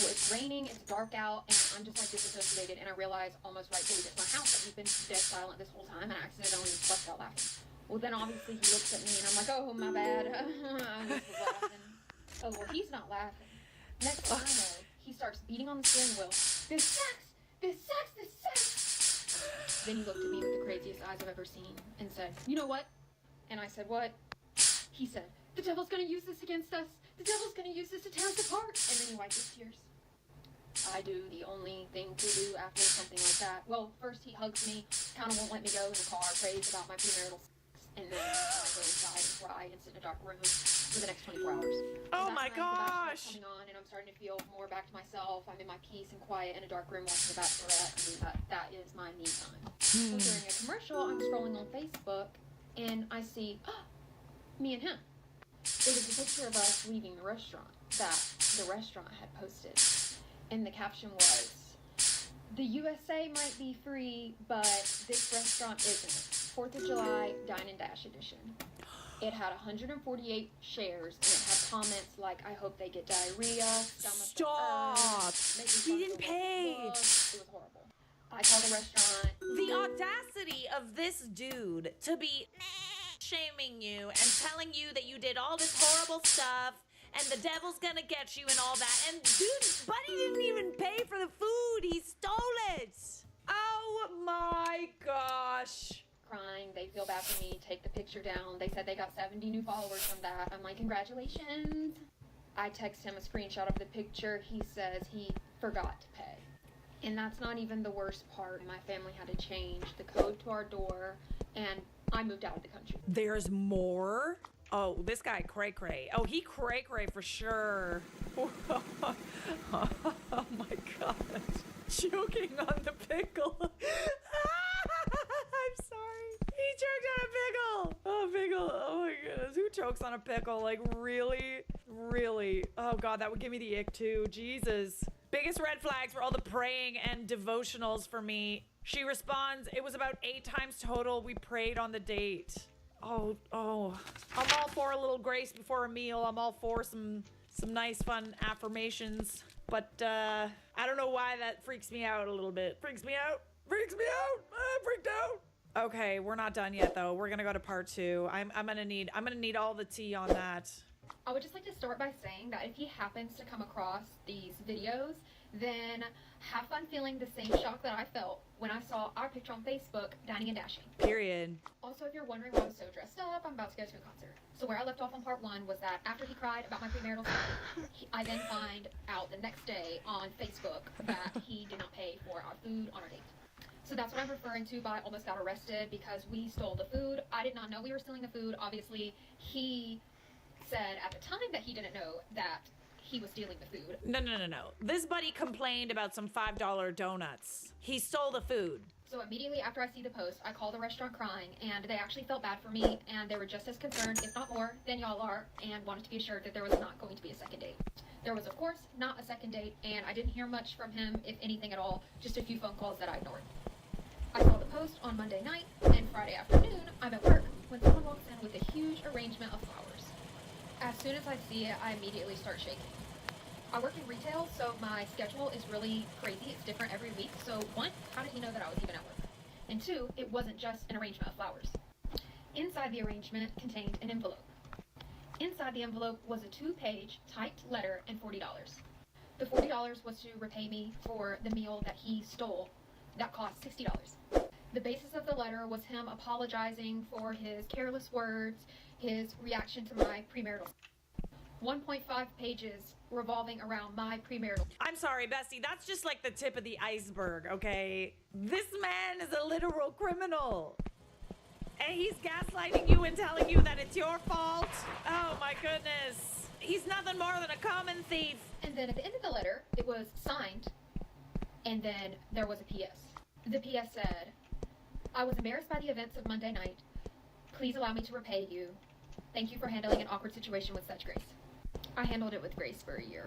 Well, it's raining, it's dark out, and I'm just like disassociated, and I realize almost right before we get to my house that he's been dead silent this whole time, and I accidentally bust out laughing. Well, then obviously he looks at me, and I'm like, oh, my bad. I just was laughing. Oh, well, he's not laughing. Next thing I know, he starts beating on the steering wheel. This sucks! This sucks! This sucks! Then he looked at me with the craziest eyes I've ever seen and said, you know what? And I said, what? He said, the devil's gonna use this against us. The devil's gonna use this to tear us apart. And then he wiped his tears. I do the only thing to do after something like that. Well, first he hugs me, kind of won't let me go in the car, prays about my premarital sex, and then I go inside and cry and sit in a dark room for the next 24 hours. Oh my That night, The Bachelor's gosh. coming on, and I'm starting to feel more back to myself. I'm in my peace and quiet in a dark room watching The Bachelorette. I mean, that is my me time. So during a commercial, I'm scrolling on Facebook, and I see me and him. It was a picture of us leaving the restaurant that the restaurant had posted. And the caption was, the USA might be free, but this restaurant isn't. 4th of July Dine and Dash edition. It had 148 shares, and it had comments like, I hope they get diarrhea, stomach Stop. He didn't pay. It was horrible. I called the restaurant. The audacity of this dude to be shaming you and telling you that you did all this horrible stuff and the devil's gonna get you and all that. And dude, Buddy didn't even pay for the food. He stole it. Oh my gosh. Crying, they feel bad for me, take the picture down. They said they got 70 new followers from that. I'm like, congratulations. I text him a screenshot of the picture. He says he forgot to pay. And that's not even the worst part. My family had to change the code to our door, and I moved out of the country. There's more? Oh, this guy cray-cray. Oh, he cray-cray for sure. Oh my gosh. Choking on the pickle. I'm sorry. He choked on a pickle. Oh, pickle. Oh my goodness. Who chokes on a pickle? Like, really? Really? Oh God, that would give me the ick too. Jesus. Biggest red flags were all the praying and devotionals for me. She responds, it was about 8 times total we prayed on the date. Oh. I'm all for a little grace before a meal. I'm all for some nice fun affirmations. But I don't know why that freaks me out a little bit. Freaks me out. I'm freaked out. Okay, we're not done yet though. We're gonna go to part 2. I'm gonna need all the tea on that. I would just like to start by saying that if he happens to come across these videos, then have fun feeling the same shock that I felt when I saw our picture on Facebook, Dining and Dashing. Period. Also, if you're wondering why I was so dressed up, I'm about to go to a concert. So where I left off on part 1 was that after he cried about my premarital sex, I then find out the next day on Facebook that he did not pay for our food on our date. So that's what I'm referring to by almost got arrested because we stole the food. I did not know we were stealing the food. Obviously, he said at the time that he didn't know that he was stealing the food. No. This buddy complained about some $5 donuts. He stole the food. So immediately after I see the post, I call the restaurant crying, and they actually felt bad for me, and they were just as concerned, if not more, than y'all are, and wanted to be assured that there was not going to be a second date. There was, of course, not a second date, and I didn't hear much from him, if anything at all, just a few phone calls that I ignored. I saw the post on Monday night, and Friday afternoon, I'm at work, when someone walks in with a huge arrangement of flowers. As soon as I see it, I immediately start shaking. I work in retail, so my schedule is really crazy. It's different every week. So 1, how did he know that I was even at work? And 2, it wasn't just an arrangement of flowers. Inside the arrangement contained an envelope. Inside the envelope was a 2-page typed letter and $40. The $40 was to repay me for the meal that he stole that cost $60. The basis of the letter was him apologizing for his careless words, his reaction to my premarital. 1.5 pages revolving around my premarital. I'm sorry, Bessie, that's just like the tip of the iceberg, okay? This man is a literal criminal. And he's gaslighting you and telling you that it's your fault. Oh my goodness. He's nothing more than a common thief. And then at the end of the letter, it was signed, and then there was a PS. The PS said, I was embarrassed by the events of Monday night. Please allow me to repay you. Thank you for handling an awkward situation with such grace. I handled it with grace for a year.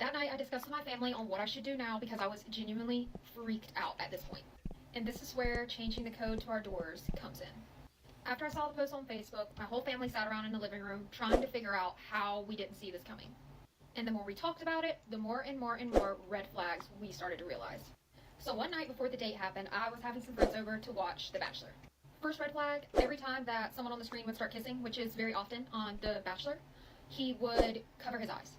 That night, I discussed with my family on what I should do now because I was genuinely freaked out at this point. And this is where changing the code to our doors comes in. After I saw the post on Facebook, my whole family sat around in the living room trying to figure out how we didn't see this coming. And the more we talked about it, the more and more and more red flags we started to realize. So one night before the date happened, I was having some friends over to watch The Bachelor. First red flag, every time that someone on the screen would start kissing, which is very often on The Bachelor, he would cover his eyes.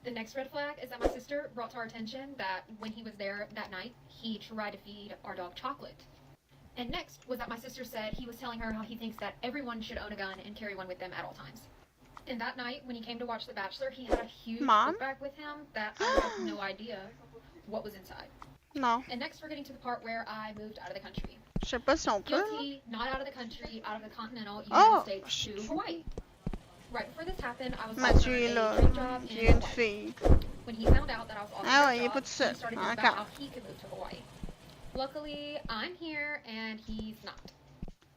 The next red flag is that my sister brought to our attention that when he was there that night, he tried to feed our dog chocolate. And next was that my sister said he was telling her how he thinks that everyone should own a gun and carry one with them at all times. And that night, when he came to watch The Bachelor, he had a huge Mom? book bag with him that I had no idea what was inside. Non. And next, we're getting to the part where I moved out of the country. Je sais pas si on peut. là. Guilty, not out of the country, out of the continental United Oh, States to Hawaii. Right before this happened, I was Mathieu offered est a là. dream job J'ai in une Hawaii. fille. When he found out that I was offered Ah a ouais, il est job, pas tout seul. he started thinking Encore. about how he could move to Hawaii. Luckily, I'm here and he's not.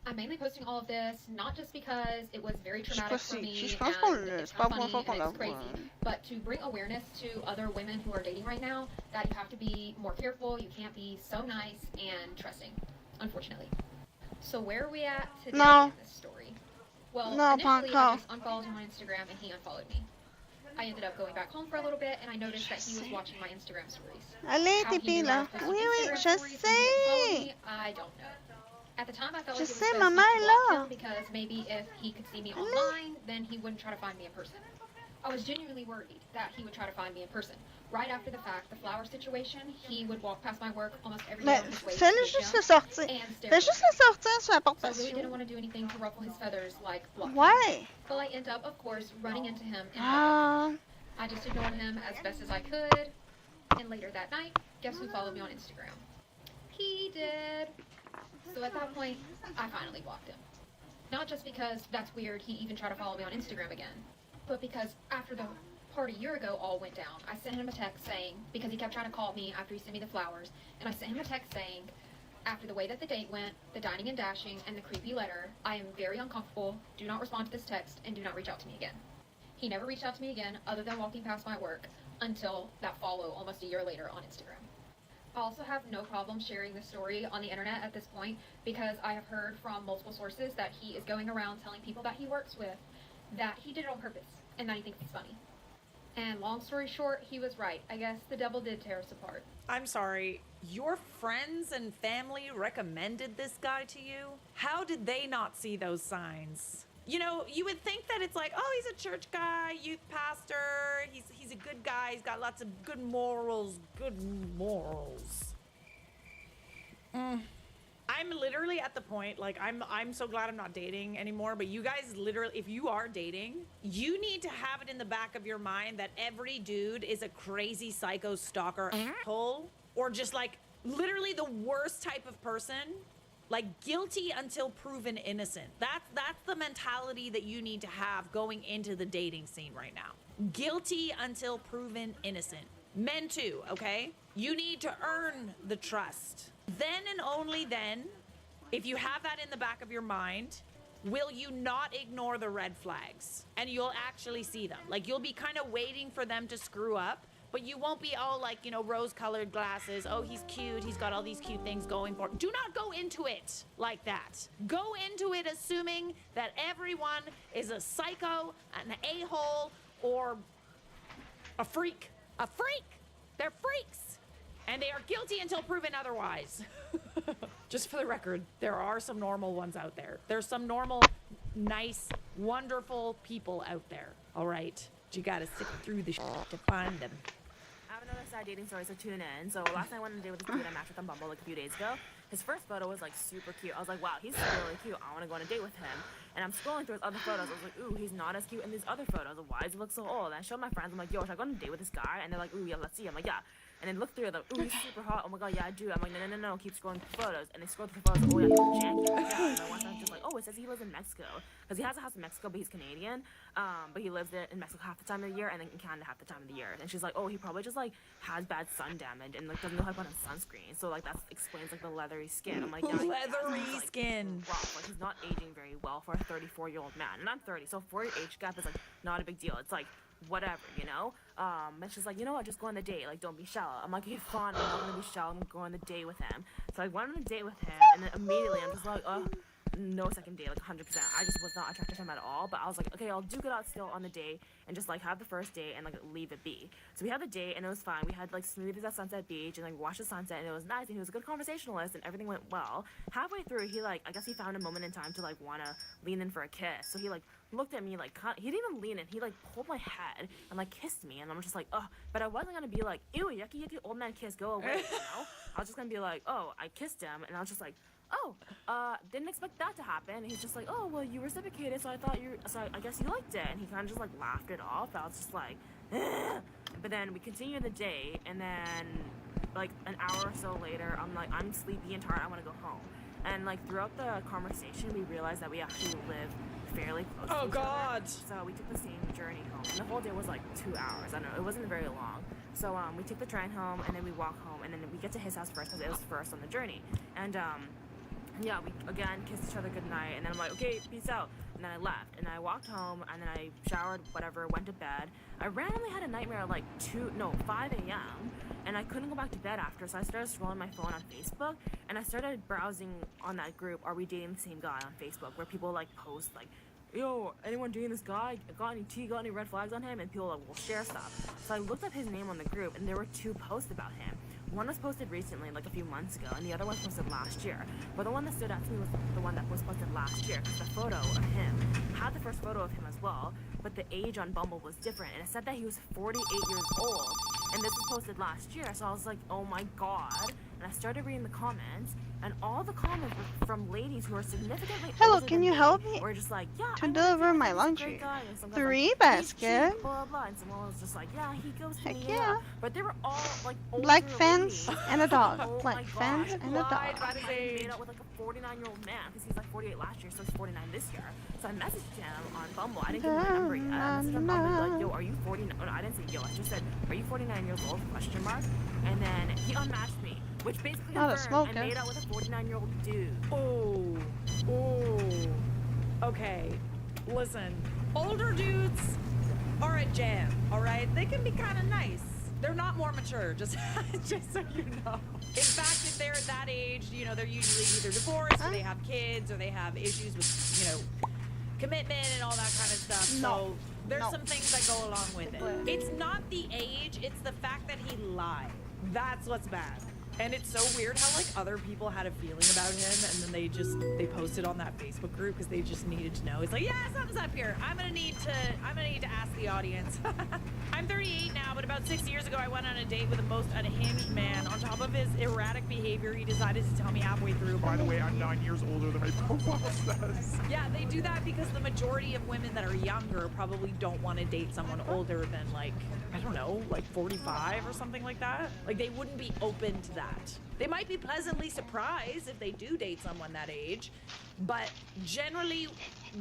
I'm mainly posting all of this not just because it was very Je sais traumatic pas for si. me Je pense qu'on and le. it's C'est pas kind la of première fois funny qu'on and la it's voit. crazy, but to bring awareness to other women who are dating right now that you have to be more careful, you can't be so nice and trusting, unfortunately. So where are we at today No. in this story? Well, No, pas initially I encore. just unfollowed him on Instagram and he unfollowed me. I ended up going back home for a little bit and I noticed that he was watching my Instagram stories. Allez, How he Tipeee, knew I là. was posting Oui, oui, Instagram je stories and he didn't follow sais. me, I don't know. At the time, I felt Je like it was sais, best maman not est to block là. him because maybe if he could see me Allez. online, then he wouldn't try to find me in person. I was genuinely worried that he would try to find me in person. Right after the fact, the flower situation, he would walk past my work almost every day Mais on his way to fais-le the juste gym le sortir. and stare Fais at juste me. le sortir sur la porte So I really didn't patio. want to do anything to ruffle his feathers like blocking. Ouais. But I end up, of course, running into him in public. Ah. I just ignored him as best as I could. And later that night, guess who followed me on Instagram? He did. So at that point, I finally blocked him. Not just because that's weird, he even tried to follow me on Instagram again, but because after the party a year ago all went down, I sent him a text saying, because he kept trying to call me after he sent me the flowers, and I sent him a text saying, after the way that the date went, the dining and dashing, and the creepy letter, I am very uncomfortable, do not respond to this text, and do not reach out to me again. He never reached out to me again, other than walking past my work, until that follow almost a year later on Instagram. I also have no problem sharing this story on the internet at this point because I have heard from multiple sources that he is going around telling people that he works with that he did it on purpose and that he thinks it's funny. And long story short, he was right. I guess the devil did tear us apart. I'm sorry, your friends and family recommended this guy to you? How did they not see those signs? You know, you would think that it's like, oh, he's a church guy, youth pastor, he's a good guy, he's got lots of good morals. I'm literally at the point, like, I'm so glad I'm not dating anymore, but you guys literally, if you are dating, you need to have it in the back of your mind that every dude is a crazy psycho stalker asshole, or just like literally the worst type of person. Like, guilty until proven innocent. That's the mentality that you need to have going into the dating scene right now. Guilty until proven innocent. Men too, okay? You need to earn the trust. Then and only then, if you have that in the back of your mind, will you not ignore the red flags. And you'll actually see them. Like, you'll be kind of waiting for them to screw up, but you won't be all like, you know, rose-colored glasses. Oh, he's cute. He's got all these cute things going for him. Do not go into it like that. Go into it assuming that everyone is a psycho, an a-hole, or a freak. A freak! They're freaks! And they are guilty until proven otherwise. Just for the record, there are some normal ones out there. There's some normal, nice, wonderful people out there, all right? You gotta sift through the shit to find them. I have another side dating story, so tune in. So last night I went on a date with this dude I matched with on Bumble like a few days ago. His first photo was like super cute. I was like, wow, he's really cute. I want to go on a date with him. And I'm scrolling through his other photos. I was like, ooh, he's not as cute in these other photos. Why does he look so old? And I showed my friends. I'm like, yo, should I go on a date with this guy? And they're like, ooh, yeah, let's see. I'm like, yeah. And then look through it, like, ooh, he's super hot. Oh my god, yeah, I do. I'm like, no. Keep scrolling through photos. And they scroll through the photos. Oh yeah, he's janky. Like, yeah. And my one friend's just like, oh, it says he lives in Mexico. Because he has a house in Mexico, but he's Canadian. But he lives there in Mexico half the time of the year, and then in Canada half the time of the year. And she's like, oh, he probably just like has bad sun damage and like doesn't know how to put on sunscreen. So like that explains like the leathery skin. I'm like, yeah, Leathery he's, like, skin. rough. Like he's not aging very well for a 34-year-old man, and I'm 30, so for your age gap is like not a big deal. It's like whatever, you know? And she's like, you know what, just go on the date, like, don't be shallow. I'm like, okay, fine, I'm not gonna be shallow, I'm gonna go on the date with him. So I went on a date with him, and then immediately I'm just like, oh, no second date, like 100%. I just was not attracted to him at all, but I was like, okay, I'll duke it out still on the date and just like have the first date and like leave it be. So we had the date and it was fine. We had like smoothies at Sunset Beach and like we watched the sunset and it was nice and he was a good conversationalist and everything went well. Halfway through, he like, I guess he found a moment in time to like wanna lean in for a kiss. So he like looked at me like, he didn't even lean in, he like pulled my head and like kissed me and I'm just like, oh, but I wasn't gonna be like, ew, yucky, yucky, old man kiss, go away, you know? I was just gonna be like, oh, I kissed him and I was just like, oh, didn't expect that to happen. And he's just like, oh, well, you reciprocated, so I guess you liked it. And he kind of just like laughed it off. I was just like, ugh. But then we continued the day, and then like an hour or so later, I'm like, I'm sleepy and tired, I want to go home. And like throughout the conversation, we realized that we actually live fairly close to each other. So we took the same journey home. And the whole day was like 2 hours. I don't know, it wasn't very long. So we took the train home, and then we walk home, and then we get to his house first because it was first on the journey. And yeah, we again kissed each other goodnight, and then I'm like, okay, peace out. And then I left, and I walked home, and then I showered, whatever, went to bed. I randomly had a nightmare at like 5 a.m., and I couldn't go back to bed after, so I started scrolling my phone on Facebook, and I started browsing on that group, Are We Dating the Same Guy on Facebook, where people like post like, yo, anyone dating this guy? Got any tea? Got any red flags on him? And people like, will share stuff. So I looked up his name on the group, and there were 2 posts about him. One was posted recently, like a few months ago, and the other one was posted last year. But the one that stood out to me was the one that was posted last year, because the photo of him had the first photo of him as well, but the age on Bumble was different, and it said that he was 48 years old, and this was posted last year, so I was like, oh my god. And I started reading the comments, and all the comments were from ladies who are significantly Hello, older can than you me, help me were just like, yeah, to I know deliver he's my a great laundry? guy, and some guys 3 like, "He's basket. cute, blah, blah, blah," and someone was just like, yeah, he goes to Heck me, yeah. But they were all like older Black fence ladies. and a dog. Oh Black my fence gosh. and a dog. I made out with like a 49-year-old man because he's like 48 last year, so he's 49 this year. So I messaged him on Bumble. I didn't give him my number yet. I messaged him on Bumble like, yo, are you 49? Oh, no, I didn't say yo. I just said, are you 49 years old? Question mark. And then he unmatched me, which basically Not a confirmed I smoker. made out with a 49-year-old dude. Oh, oh. Okay, listen. Older dudes are a jam, all right? They can be kind of nice. They're not more mature, just so you know. In fact, if they're at that age, you know, they're usually either divorced or they have kids or they have issues with, you know, commitment and all that kind of stuff. So there's some things that go along with it. It's not the age, it's the fact that he lied. That's what's bad. And it's so weird how like other people had a feeling about him and then they posted on that Facebook group because they just needed to know. It's like, yeah, something's up here. I'm gonna need to ask the audience. I'm 38 now, but about 6 years ago I went on a date with the most unhinged man. On top of his erratic behavior, he decided to tell me halfway through, by the way, I'm 9 years older than my profile says. Yeah, they do that because the majority of women that are younger probably don't want to date someone older than like, I don't know, like 45 or something like that. Like they wouldn't be open to that. They might be pleasantly surprised if they do date someone that age, but generally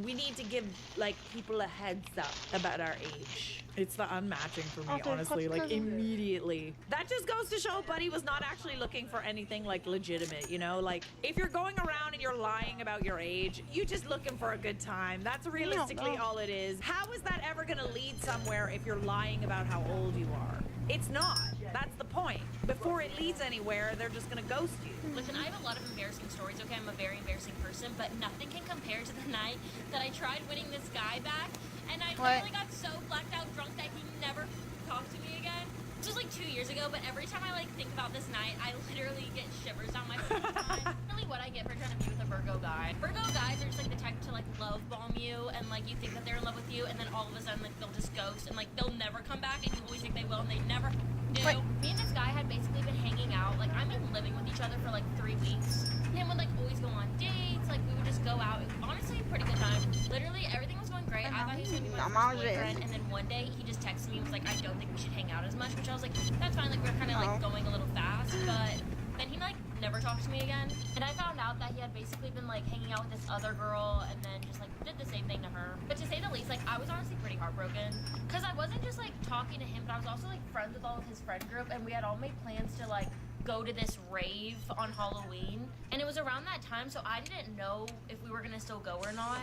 we need to give like people a heads up about our age. It's the unmatching for me, honestly, like immediately. That just goes to show Buddy was not actually looking for anything like legitimate, you know? Like if you're going around and you're lying about your age, you're just looking for a good time. That's realistically all it is. How is that ever gonna lead somewhere if you're lying about how old you are? It's not. That's the point. Before it leads anywhere, they're just gonna ghost you. Listen, I have a lot of embarrassing stories, okay? I'm a very embarrassing person, but nothing can compare to the night that I tried winning this guy back, and I literally got so blacked out drunk that he never talked to me again. This was like 2 years ago, but every time I like think about this night, I literally get shivers down my spine. Really what I get for trying to be with a Virgo guy. Virgo guys are just like the type to like love bomb you, and like you think that they're in love with you, and then all of a sudden like they'll just ghost, and like they'll never come back, and you always think they will, and they never do. Me and this guy had basically been hanging out, like I'm living with each other for like 3 weeks. Him would like always go on dates, like we would just go out. It was honestly a pretty good time. Literally everything was going great. I thought he was gonna be my first boyfriend, and then one day he just texted me and was like, I don't think we should hang out as much, which I was like, that's fine, like we're kind of like going a little fast, but then he like never talked to me again. And I found out that he had basically been like hanging out with this other girl and then just like did the same thing to her. But to say the least, like I was honestly pretty heartbroken because I wasn't just like talking to him, but I was also like friends with all of his friend group, and we had all made plans to like go to this rave on Halloween, and it was around that time, so I didn't know if we were gonna still go or not.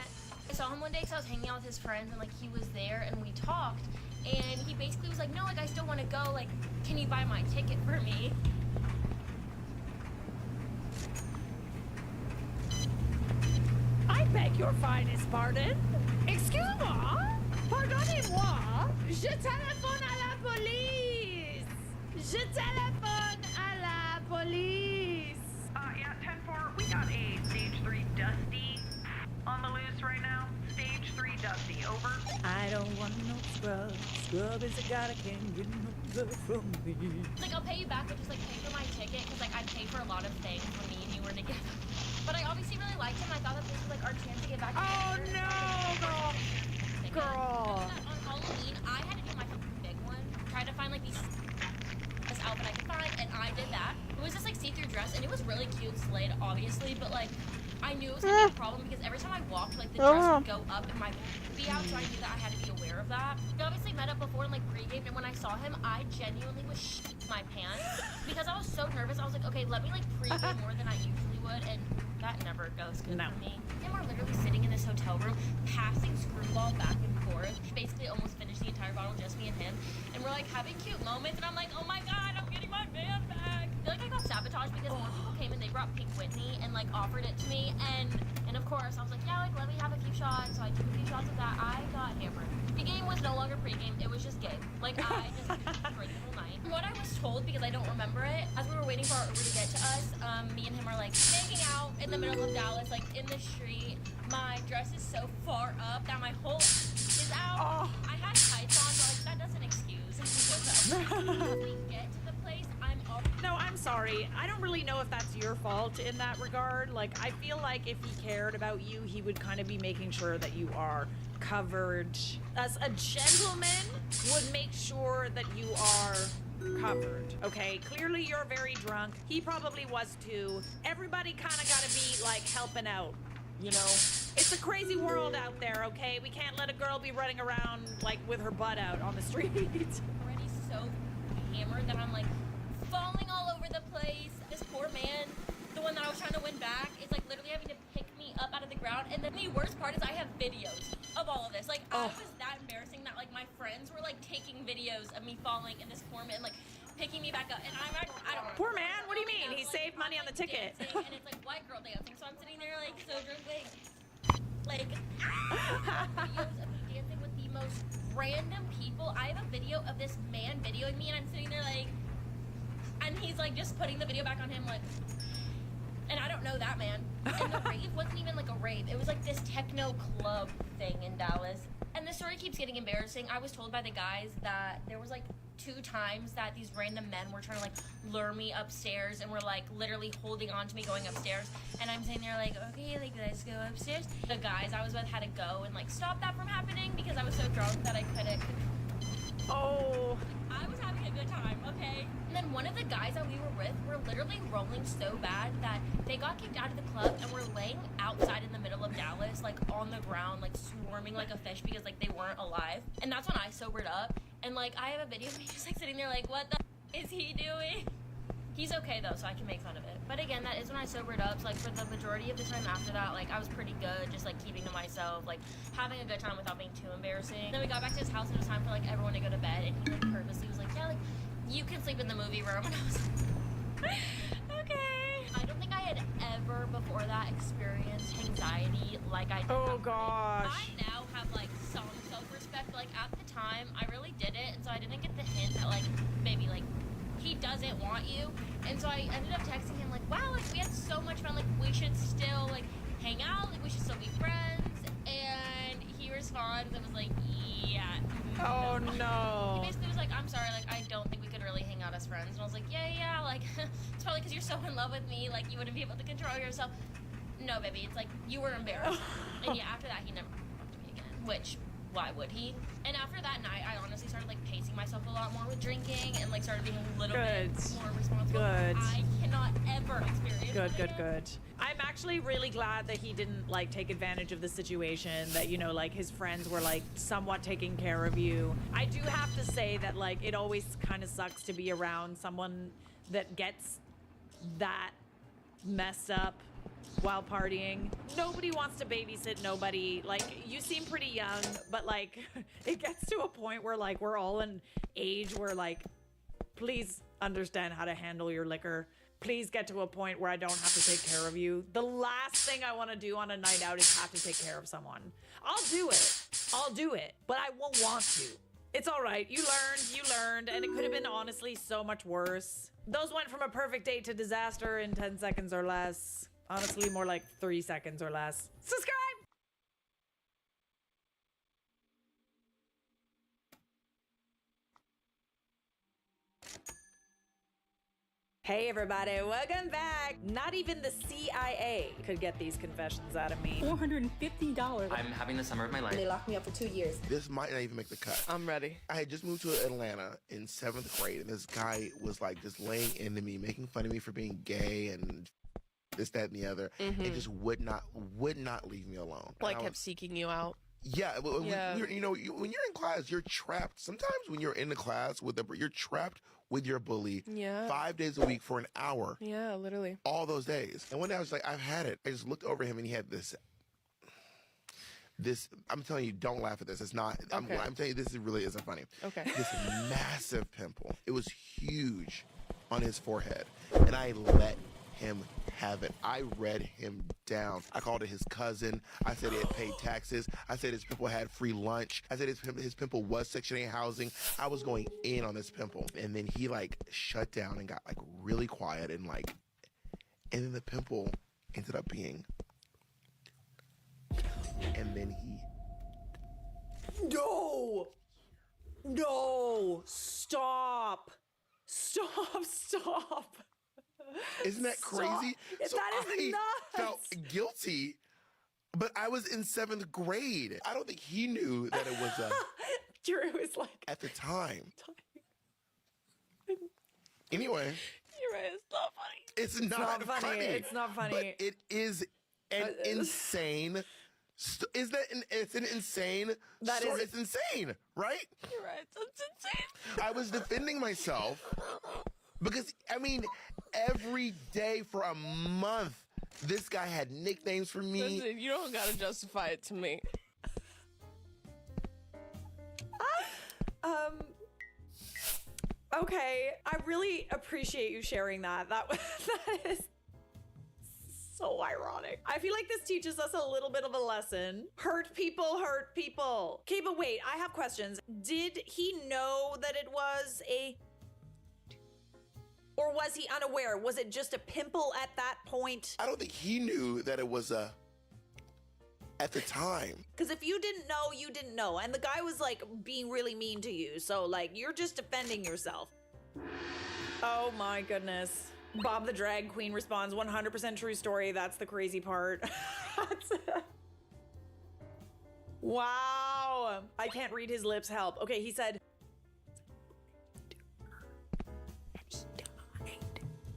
I saw him one day because I was hanging out with his friends and like he was there and we talked and he basically was like, no, like I still want to go, like can you buy my ticket for me? I beg your finest pardon. Excuse-moi. Pardonnez-moi. Je téléphone à la police. Je téléphone à la police. Yeah, 10-4, we got a stage 3 Dusty on the loose right now. Stage 3 Dusty, over. I don't want no scrub. Scrub is a guy that can't get no love from me. Like I'll pay you back, but just like pay for my ticket because like I pay for a lot of things when me and you were together. But I obviously really liked him. I thought that this was like our chance to get back together. Oh no, girl. Girl. On Halloween, I had to do my big one. Try to find like this outfit I could find, and I did that. It was this like see-through dress, and it was really cute, Slade, obviously, but like I knew it was gonna be a problem because every time I walked, like the dress would go up and my would be out, so I knew that I had to be aware of that. We obviously met up before and like pre-gamed, and when I saw him, I genuinely was shitting my pants because I was so nervous. I was like, okay, let me like pre-game more than I usually would, and that never goes good for me. And we're literally sitting in this hotel room, passing screwball back and forth. Basically almost finished the entire bottle, just me and him. And we're like having cute moments, and I'm like, oh my god, I'm getting my van back. I feel like I got sabotaged because more people came and they brought Pink Whitney and like offered it to me. And of course, I was like, yeah, like let me have a few shots. So I took a few shots of that. I got hammered. The game was no longer pre-game, it was just game. Like I just for the whole night. What I was told, because I don't remember it, as we were waiting for our Uber to get to us, me and him are like hanging out in the middle of Dallas, like in the street. My dress is so far up that my whole is out. I had tights on, but like that doesn't excuse. As we get to the place, I'm already. No, I'm sorry. I don't really know if that's your fault in that regard. Like, I feel like if he cared about you, he would kind of be making sure that you are covered. As a gentleman would make sure that you are covered, okay? Clearly you're very drunk. He probably was too. Everybody kind of got to be, like, helping out, you know? It's a crazy world out there, okay? We can't let a girl be running around, like, with her butt out on the street. Already so hammered that I'm, like, falling all over the place. This poor man, the one that I was trying to win back, is, like, literally having to pick me up out of the ground. And then the worst part is I have videos of all of this. Like, I was that embarrassing that, like, my friends were, like, taking videos of me falling and this poor man, like, picking me back up. And I don't know. Poor man, what do you mean? He saved money on the ticket. Dancing, and it's, like, white girl dancing. So I'm sitting there, like, so drunk, like, videos of me dancing with the most random people. I have a video of this man videoing me, and I'm sitting there, like, and he's, like, just putting the video back on him, like, and I don't know that man. And the rave wasn't even like a rave. It was like this techno club thing in Dallas. And the story keeps getting embarrassing. I was told by the guys that there was like 2 times that these random men were trying to like lure me upstairs and were like literally holding on to me going upstairs. And I'm sitting there like, okay, like let's go upstairs. The guys I was with had to go and like stop that from happening because I was so drunk that I couldn't. Oh. I was having a good time, okay? And then one of the guys that we were with were literally rolling so bad that they got kicked out of the club and were laying outside in the middle of Dallas, like on the ground, like swarming like a fish because like they weren't alive. And that's when I sobered up. And like I have a video of me just like sitting there like, what the is he doing? He's okay though, so I can make fun of it. But again, that is when I sobered up. So like for the majority of the time after that, like I was pretty good, just like keeping to myself, like having a good time without being too embarrassing. Then we got back to his house and it was time for like everyone to go to bed, and he like purposely was like, yeah, like you can sleep in the movie room. And I was like, okay. I don't think I had ever before that experienced anxiety like I did. Oh gosh. I now have like some self-respect, but like at the time I really did it, and so I didn't get the hint that like maybe like he doesn't want you. And so I ended up texting him like, wow, like we had so much fun, like we should still like hang out, like we should still be friends. And he responds and was like, yeah. Oh no. He basically was like, I'm sorry, like I don't think we could really hang out as friends. And I was like, yeah, like it's probably because you're so in love with me, like you wouldn't be able to control yourself. No, baby, it's like you were embarrassed. And yeah, after that he never talked to me again, which why would he? And after that night, I honestly started like pacing myself a lot more with drinking and like started being a little bit more responsible. Good. I cannot ever experience Good. I'm actually really glad that he didn't like take advantage of the situation, that, you know, like his friends were like somewhat taking care of you. I do have to say that like it always kind of sucks to be around someone that gets that messed up while partying. Nobody wants to babysit nobody. Like, you seem pretty young, but like, it gets to a point where like we're all in age where like, please understand how to handle your liquor. Please get to a point where I don't have to take care of you. The last thing I want to do on a night out is have to take care of someone. I'll do it, but I won't want to. It's all right. You learned, and it could have been honestly so much worse. Those went from a perfect date to disaster in 10 seconds or less. Honestly, more like 3 seconds or less. Subscribe! Hey everybody, welcome back. Not even the CIA could get these confessions out of me. $450. I'm having the summer of my life. They locked me up for 2 years. This might not even make the cut. I'm ready. I had just moved to Atlanta in 7th grade, and this guy was like just laying into me, making fun of me for being gay and this, that, and the other. It just would not leave me alone. Like kept seeking you out. Yeah, you know, when you're in class, you're trapped. Sometimes when you're in the class you're trapped with your bully 5 days a week for an hour. Yeah, literally. All those days. And one day I was like, I've had it. I just looked over him and he had this, I'm telling you, don't laugh at this. It's not, Okay. I'm telling you, this really isn't funny. Okay. This massive pimple. It was huge on his forehead. And I let him have it. I read him down. I called it his cousin. I said he had paid taxes. I said his pimple had free lunch. I said his pimple was Section 8 housing. I was going in on this pimple. And then he like shut down and got like really quiet and then the pimple ended up being, and then No, stop. Isn't that crazy? So that is nuts. felt guilty, but I was in 7th grade. I don't think he knew that it was Drew was like at the time. Anyway. You're right, it's not funny. It's not funny. It's not funny. But it is an insane. It's an insane story. It's insane, right? You're right, it's insane. I was defending myself because, I mean, every day for a month, this guy had nicknames for me. Listen, you don't gotta justify it to me. Okay, I really appreciate you sharing that. That is so ironic. I feel like this teaches us a little bit of a lesson. Hurt people hurt people. Okay, but wait, I have questions. Did he know that it was or was he unaware? Was it just a pimple at that point? I don't think he knew that it was at the time. Because if you didn't know, you didn't know. And the guy was like being really mean to you. So like, you're just defending yourself. Oh my goodness. Bob the drag queen responds, 100% true story. That's the crazy part. Wow. I can't read his lips, help. Okay, he said,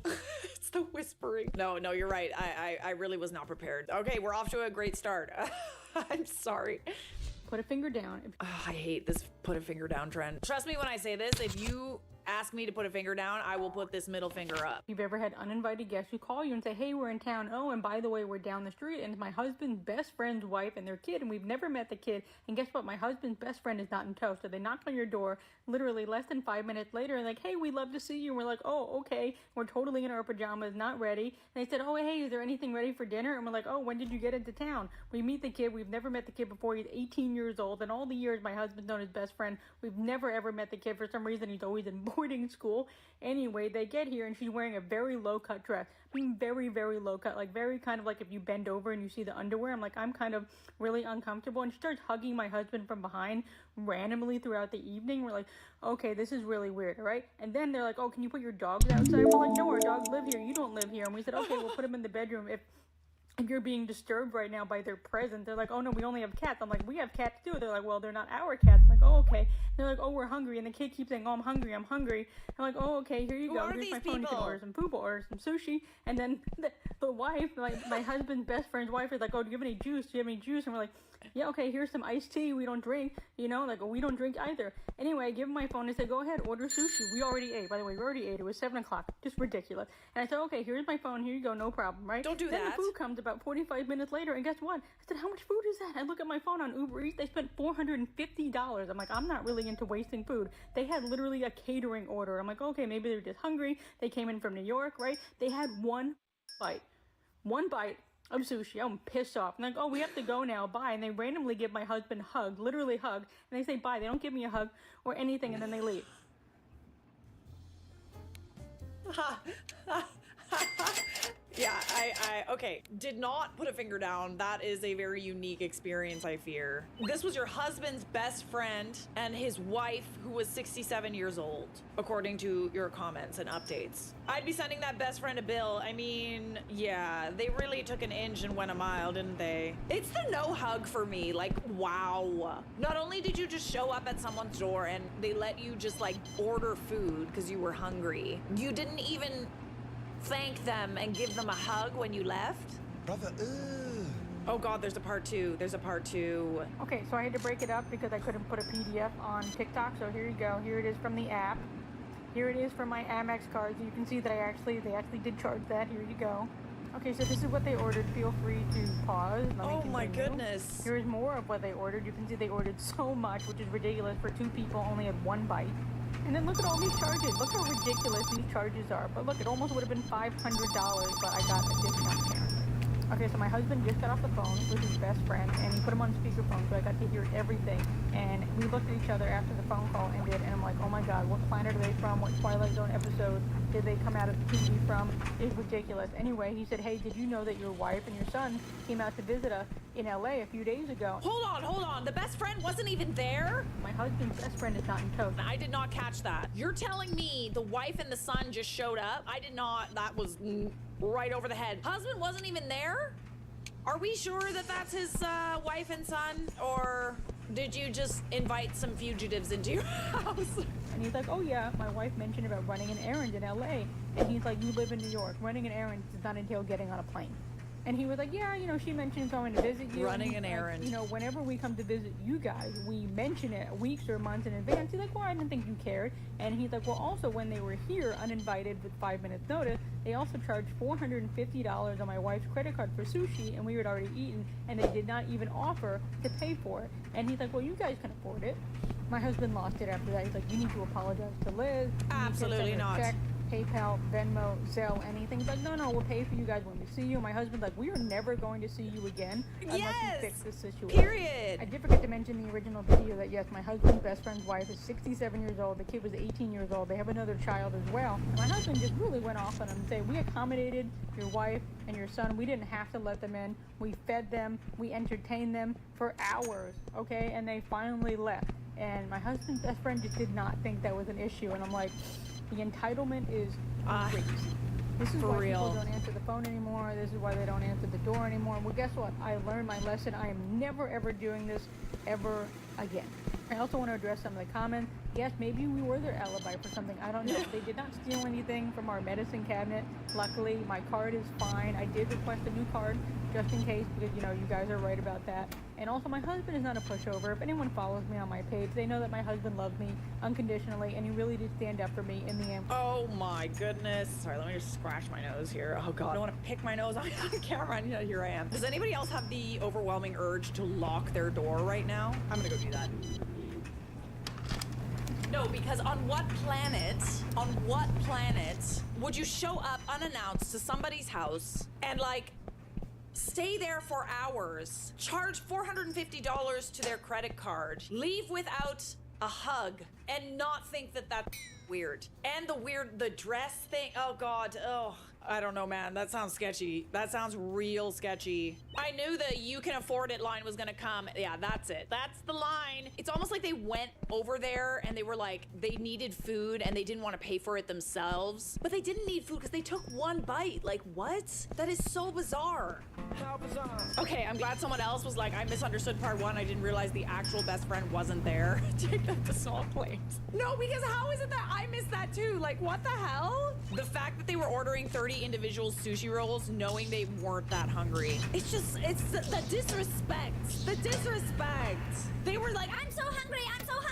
it's the whispering. No, you're right. I really was not prepared. Okay, we're off to a great start. I'm sorry. Put a finger down. Oh, I hate this put a finger down trend. Trust me when I say this, if you ask me to put a finger down, I will put this middle finger up. If you've ever had uninvited guests who call you and say, hey, we're in town. Oh, and by the way, we're down the street and it's my husband's best friend's wife and their kid, and we've never met the kid. And guess what? My husband's best friend is not in tow. So they knocked on your door literally less than 5 minutes later and like, hey, we'd love to see you. And we're like, oh, okay. We're totally in our pajamas, not ready. And they said, oh, hey, is there anything ready for dinner? And we're like, oh, when did you get into town? We meet the kid. We've never met the kid before. He's 18 years old. And all the years my husband's known his best friend, we've never ever met the kid. For some reason, he's always in boarding school. Anyway, they get here and she's wearing a very low cut dress. I mean, very, very low cut, like very kind of like if you bend over and you see the underwear. I'm like, I'm kind of really uncomfortable. And she starts hugging my husband from behind randomly throughout the evening. We're like, okay, this is really weird, right? And then they're like, oh, can you put your dogs outside? We're like, no, our dogs live here. You don't live here. And we said, okay, we'll put them in the bedroom if you're being disturbed right now by their presence. They're like, oh no, we only have cats. I'm like, we have cats too. They're like, well, they're not our cats. I'm like, oh, okay. And they're like, oh, we're hungry. And the kid keeps saying, oh, I'm hungry. I'm like, oh, okay, here you go. Here's my phone. You can order some poop or some sushi. And then the wife, my husband's best friend's wife is like, oh, do you have any juice? And we're like, Yeah, okay, here's some iced tea. We don't drink, you know, like, we don't drink either. Anyway, I give him my phone and say, go ahead, order sushi. We already ate. By the way, we already ate. It was 7 o'clock. Just ridiculous. And I said, okay, here's my phone. Here you go. No problem, right? Don't do then that. The food comes about 45 minutes later, and guess what? I said, how much food is that? I look at my phone on Uber Eats. They spent $450. I'm like, I'm not really into wasting food. They had literally a catering order. I'm like, okay, maybe they're just hungry. They came in from New York, right? They had one bite of sushi. I'm pissed off. I'm like, oh, we have to go now. Bye. And they randomly give my husband a hug, literally hug. And they say bye. They don't give me a hug or anything, and then they leave. Yeah, okay, did not put a finger down. That is a very unique experience, I fear. This was your husband's best friend and his wife, who was 67 years old, according to your comments and updates. I'd be sending that best friend a bill. I mean, yeah, they really took an inch and went a mile, didn't they? It's the no hug for me, like, wow. Not only did you just show up at someone's door and they let you just, like, order food because you were hungry, you didn't even thank them and give them a hug when you left? Brother, Oh god, there's a part 2. There's a part 2. Okay, so I had to break it up because I couldn't put a PDF on TikTok. So here you go. Here it is from the app. Here it is from my Amex cards. You can see that they actually did charge that. Here you go. Okay, so this is what they ordered. Feel free to pause. Let me Oh my continue. goodness. Here's more of what they ordered. You can see they ordered so much, which is ridiculous. For 2 people, only had 1 bite. And then look at all these charges. Look how ridiculous these charges are. But look, it almost would have been $500, but I got a discount there. Okay, so my husband just got off the phone with his best friend, and he put him on speakerphone, so I got to hear everything. And we looked at each other after the phone call ended, and I'm like, oh my god, what planet are they from? What Twilight Zone episode did they come out of the TV from? It's ridiculous. Anyway, he said, hey, did you know that your wife and your son came out to visit us in LA a few days ago? Hold on. The best friend wasn't even there? My husband's best friend is not in tow. I did not catch that. You're telling me the wife and the son just showed up? I did not. That was right over the head. Husband wasn't even there? Are we sure that that's his wife and son? Or did you just invite some fugitives into your house? And he's like, oh yeah, my wife mentioned about running an errand in LA. And he's like, you live in New York. Running an errand does not entail getting on a plane. And he was like, yeah, you know, she mentioned going to visit you. Running an errand. You know, whenever we come to visit you guys, we mention it weeks or months in advance. He's like, well, I didn't think you cared. And he's like, well, also when they were here uninvited with 5 minutes notice, they also charged $450 on my wife's credit card for sushi, and we had already eaten, and they did not even offer to pay for it. And he's like, well, you guys can afford it. My husband lost it after that. He's like, you need to apologize to Liz. Absolutely not. Check, PayPal, Venmo, Zelle, anything. He's like, no, we'll pay for you guys when we see you. My husband's like, we are never going to see you again unless you fix this situation. Period. I did forget to mention the original video that, yes, my husband's best friend's wife is 67 years old. The kid was 18 years old. They have another child as well. And my husband just really went off on him and said, we accommodated your wife and your son. We didn't have to let them in. We fed them. We entertained them for hours, okay? And they finally left. And my husband's best friend just did not think that was an issue. And I'm like, the entitlement is crazy. This is why people don't answer the phone anymore. This is why they don't answer the door anymore. Well, guess what? I learned my lesson. I am never, ever doing this ever again. I also want to address some of the comments. Yes, maybe we were their alibi for something. I don't know. They did not steal anything from our medicine cabinet. Luckily, my card is fine. I did request a new card just in case because, you know, you guys are right about that. And also, my husband is not a pushover. If anyone follows me on my page, they know that my husband loves me unconditionally, and he really did stand up for me in the end. Oh my goodness. Sorry, let me just scratch my nose here. Oh god, I don't want to pick my nose on camera, and here I am. Does anybody else have the overwhelming urge to lock their door right now? I'm gonna go do that. No, because on what planet would you show up unannounced to somebody's house and, like, stay there for hours, charge $450 to their credit card, leave without a hug, and not think that that's weird? And the dress thing, oh god, I don't know, man. That sounds sketchy. That sounds real sketchy. I knew the you can afford it line was gonna come. Yeah, that's it. That's the line. It's almost like they went over there and they were like, they needed food and they didn't want to pay for it themselves. But they didn't need food because they took one bite. Like, what? That is so bizarre. Okay, I'm glad someone else was like, I misunderstood part 1. I didn't realize the actual best friend wasn't there. Take them to small plates. No, because how is it that I missed that too? Like, what the hell? The fact that they were ordering 30 individual sushi rolls knowing they weren't that hungry. It's just, it's the disrespect. The disrespect. They were like, I'm so hungry, I'm so hungry.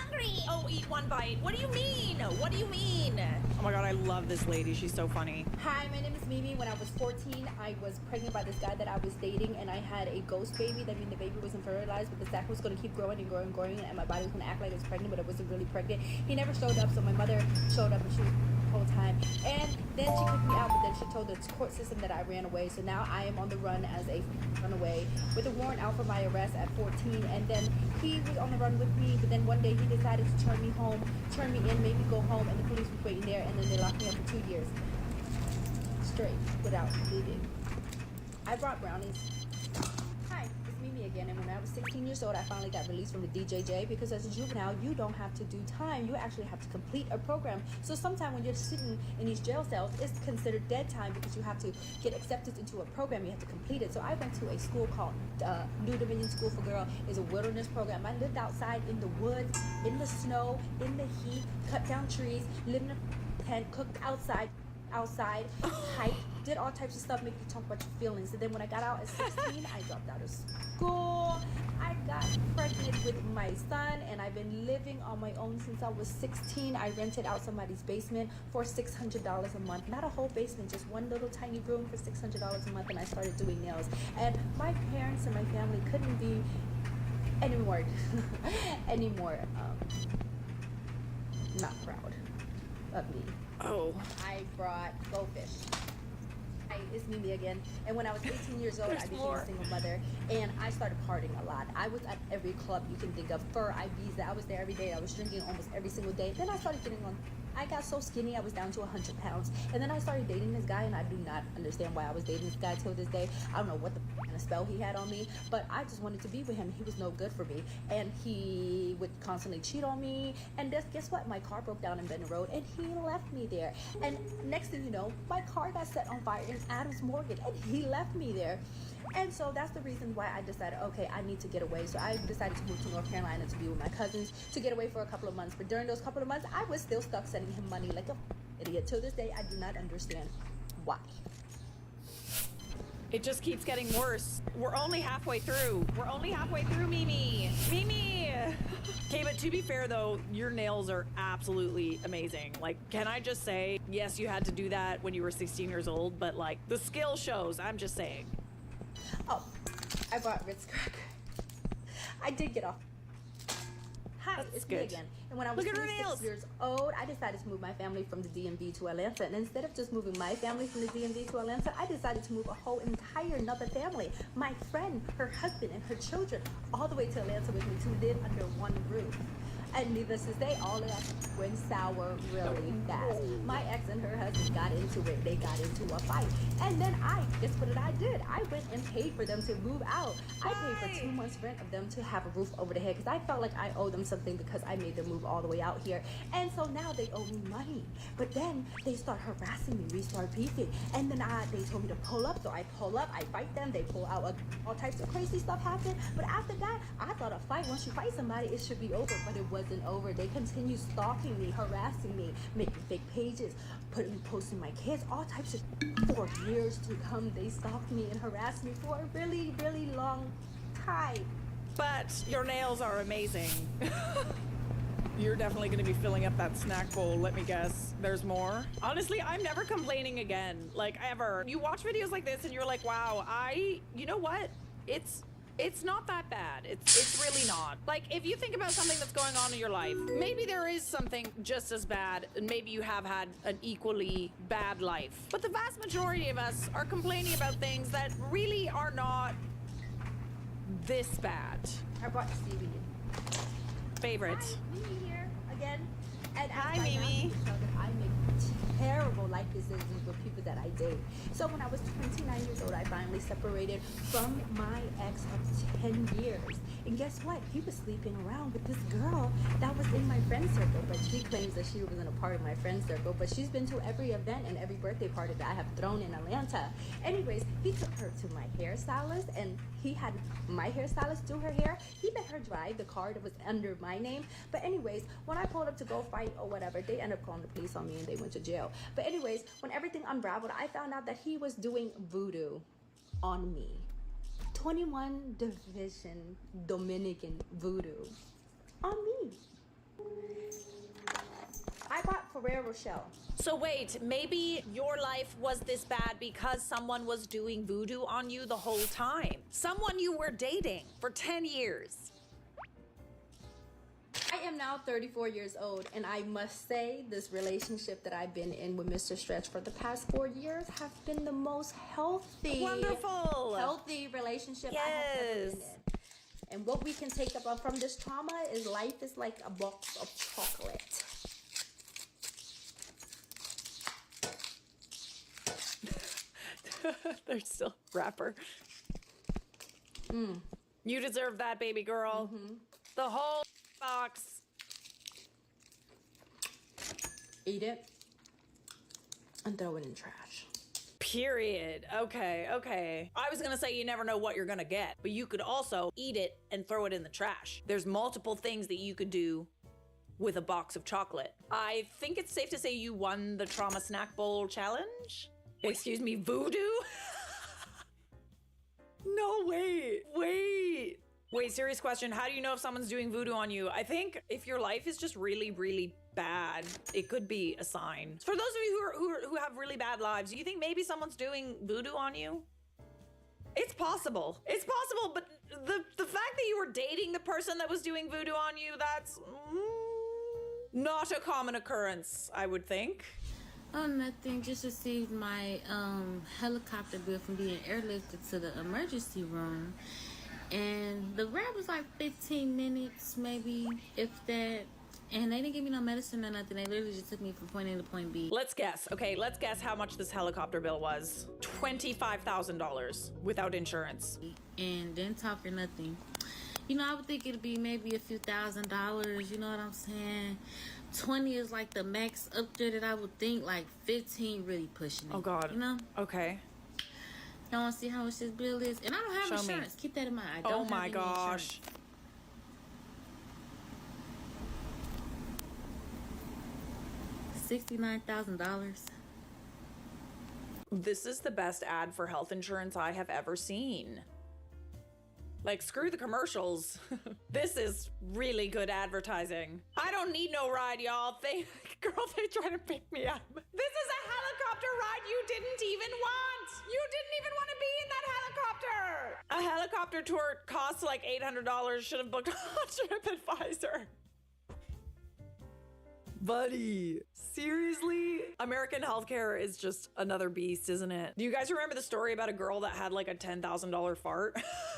oh, eat one bite. What do you mean? What do you mean? Oh my God, I love this lady. She's so funny. Hi, my name is Mimi. When I was 14, I was pregnant by this guy that I was dating, and I had a ghost baby. That means the baby wasn't fertilized, but the sac was going to keep growing and growing and growing, and my body was going to act like it was pregnant, but it wasn't really pregnant. He never showed up, so my mother showed up, and she was the whole time. And then she kicked me out, but then she told the court system that I ran away. So now I am on the run as a runaway with a warrant out for my arrest at 14. And then he was on the run with me, but then one day he decided to turn me in, made me go home, and the police was waiting there, and then they locked me up for 2 years straight without leaving. I brought brownies. Hi, it's Mimi again, and when I was 16 years old, I finally got released from the DJJ, because as a juvenile, you don't have to do time, you actually have to complete a program. So sometimes when you're sitting in these jail cells, it's considered dead time, because you have to get accepted into a program, you have to complete it. So I went to a school called New Dominion School for Girls. It's a wilderness program. I lived outside in the woods, in the snow, in the heat, cut down trees, lived in a tent, cooked outside, hiked, did all types of stuff, make you talk about your feelings. And then when I got out at 16, I dropped out of school. I got pregnant with my son, and I've been living on my own since I was 16. I rented out somebody's basement for $600 a month. Not a whole basement, just one little tiny room for $600 a month, and I started doing nails. And my parents and my family couldn't be anymore not proud of me. Oh. I brought goldfish. Hi, it's Mimi again. And when I was 18 years old, I became a single mother, and I started partying a lot. I was at every club you can think of. Fur, Ibiza, I was there every day. I was drinking almost every single day. Then I started getting on. I got so skinny, I was down to 100 pounds. And then I started dating this guy, and I do not understand why I was dating this guy till this day. I don't know what the kind of spell he had on me, but I just wanted to be with him. He was no good for me, and he would constantly cheat on me. And guess what? My car broke down in Benton Road, and he left me there. And next thing you know, my car got set on fire in Adams Morgan, and he left me there. And so that's the reason why I decided, okay, I need to get away. So I decided to move to North Carolina to be with my cousins, to get away for a couple of months. But during those couple of months, I was still stuck sending him money like a idiot. Till this day, I do not understand why. It just keeps getting worse. We're only halfway through. We're only halfway through, Mimi. Mimi! Okay, but to be fair though, your nails are absolutely amazing. Like, can I just say, yes, you had to do that when you were 16 years old, but like, the skill shows, I'm just saying. Oh, I bought Ritz cracker. I did get off. Hi, it's me again. And when I was 26 years old, I decided to move my family from the DMV to Atlanta. And instead of just moving my family from the DMV to Atlanta, I decided to move a whole entire another family. My friend, her husband, and her children all the way to Atlanta with me to live under one roof. And needless to say, all of that went sour really fast. My ex and her husband got into it. They got into a fight. And then guess what I did? I went and paid for them to move out. I paid for 2 months rent of them to have a roof over their head, because I felt like I owed them something because I made them move all the way out here. And so now they owe me money. But then they start harassing me. We start beefing. And then they told me to pull up. So I pull up. I fight them. They pull out. All types of crazy stuff happened. But after that, I thought a fight, once you fight somebody, it should be over. But it wasn't over. They continue stalking me, harassing me, making fake pages, posting my kids, all types of. For years to come, they stalked me and harassed me for a really, really long time. But your nails are amazing. You're definitely going to be filling up that snack bowl, let me guess. There's more. Honestly, I'm never complaining again, like ever. You watch videos like this and you're like, wow, you know what? It's not that bad. It's really not. Like, if you think about something that's going on in your life, maybe there is something just as bad, and maybe you have had an equally bad life. But the vast majority of us are complaining about things that really are not this bad. I brought Stevie. Favorite. Hi, Mimi here again. And hi, Mimi. I make terrible life decisions with people that I date. So when I was 29 years old, I finally separated from my ex of 10 years. And guess what? He was sleeping around with this girl that was in my friend circle, but she claims that she wasn't a part of my friend circle, but she's been to every event and every birthday party that I have thrown in Atlanta. Anyways, he took her to my hairstylist, and he had my hairstylist do her hair. He let her drive the car that was under my name. But anyways, when I pulled up to go fight or whatever, they ended up calling the police on me and they went to jail. But anyways, when everything unraveled, I found out that he was doing voodoo on me. 21 Division Dominican voodoo on me. I bought Ferrero Rocher. So wait, maybe your life was this bad because someone was doing voodoo on you the whole time. Someone you were dating for 10 years. I am now 34 years old, and I must say this relationship that I've been in with Mr. Stretch for the past 4 years have been the most healthy, healthy relationship I have ever been in. And what we can take up from this trauma is life is like a box of chocolate. There's still wrapper. You deserve that, baby girl. The whole box. Eat it and throw it in trash. Period. Okay, okay. I was gonna say you never know what you're gonna get, but you could also eat it and throw it in the trash. There's multiple things that you could do with a box of chocolate. I think it's safe to say you won the Trauma Snack Bowl challenge. Excuse me, voodoo? No, wait, serious question. How do you know if someone's doing voodoo on you? I think if your life is just really, really bad, it could be a sign. For those of you who have really bad lives, do you think maybe someone's doing voodoo on you? It's possible. It's possible, but the fact that you were dating the person that was doing voodoo on you, that's not a common occurrence, I would think. Oh, nothing. Just received my helicopter bill from being airlifted to the emergency room. And the ride was like 15 minutes, maybe, if that. And they didn't give me no medicine or nothing. They literally just took me from point A to point B. Let's guess. Okay, let's guess how much this helicopter bill was. $25,000 without insurance. And didn't talk or nothing. You know, I would think it'd be maybe a few $1,000s. You know what I'm saying? 20 is like the max up there that I would think. Like 15 really pushing it. Oh God. You know? Okay. Y'all want to see how much this bill is? And I don't have insurance. Keep that in mind. I don't have any insurance. $69,000. This is the best ad for health insurance I have ever seen. Like, screw the commercials. This is really good advertising. I don't need no ride, y'all. They trying to pick me up. This is a helicopter ride you didn't even want. You didn't even want to be in that helicopter. A helicopter tour costs like $800. Should have booked on TripAdvisor. Buddy, seriously? American healthcare is just another beast, isn't it? Do you guys remember the story about a girl that had like a $10,000 fart?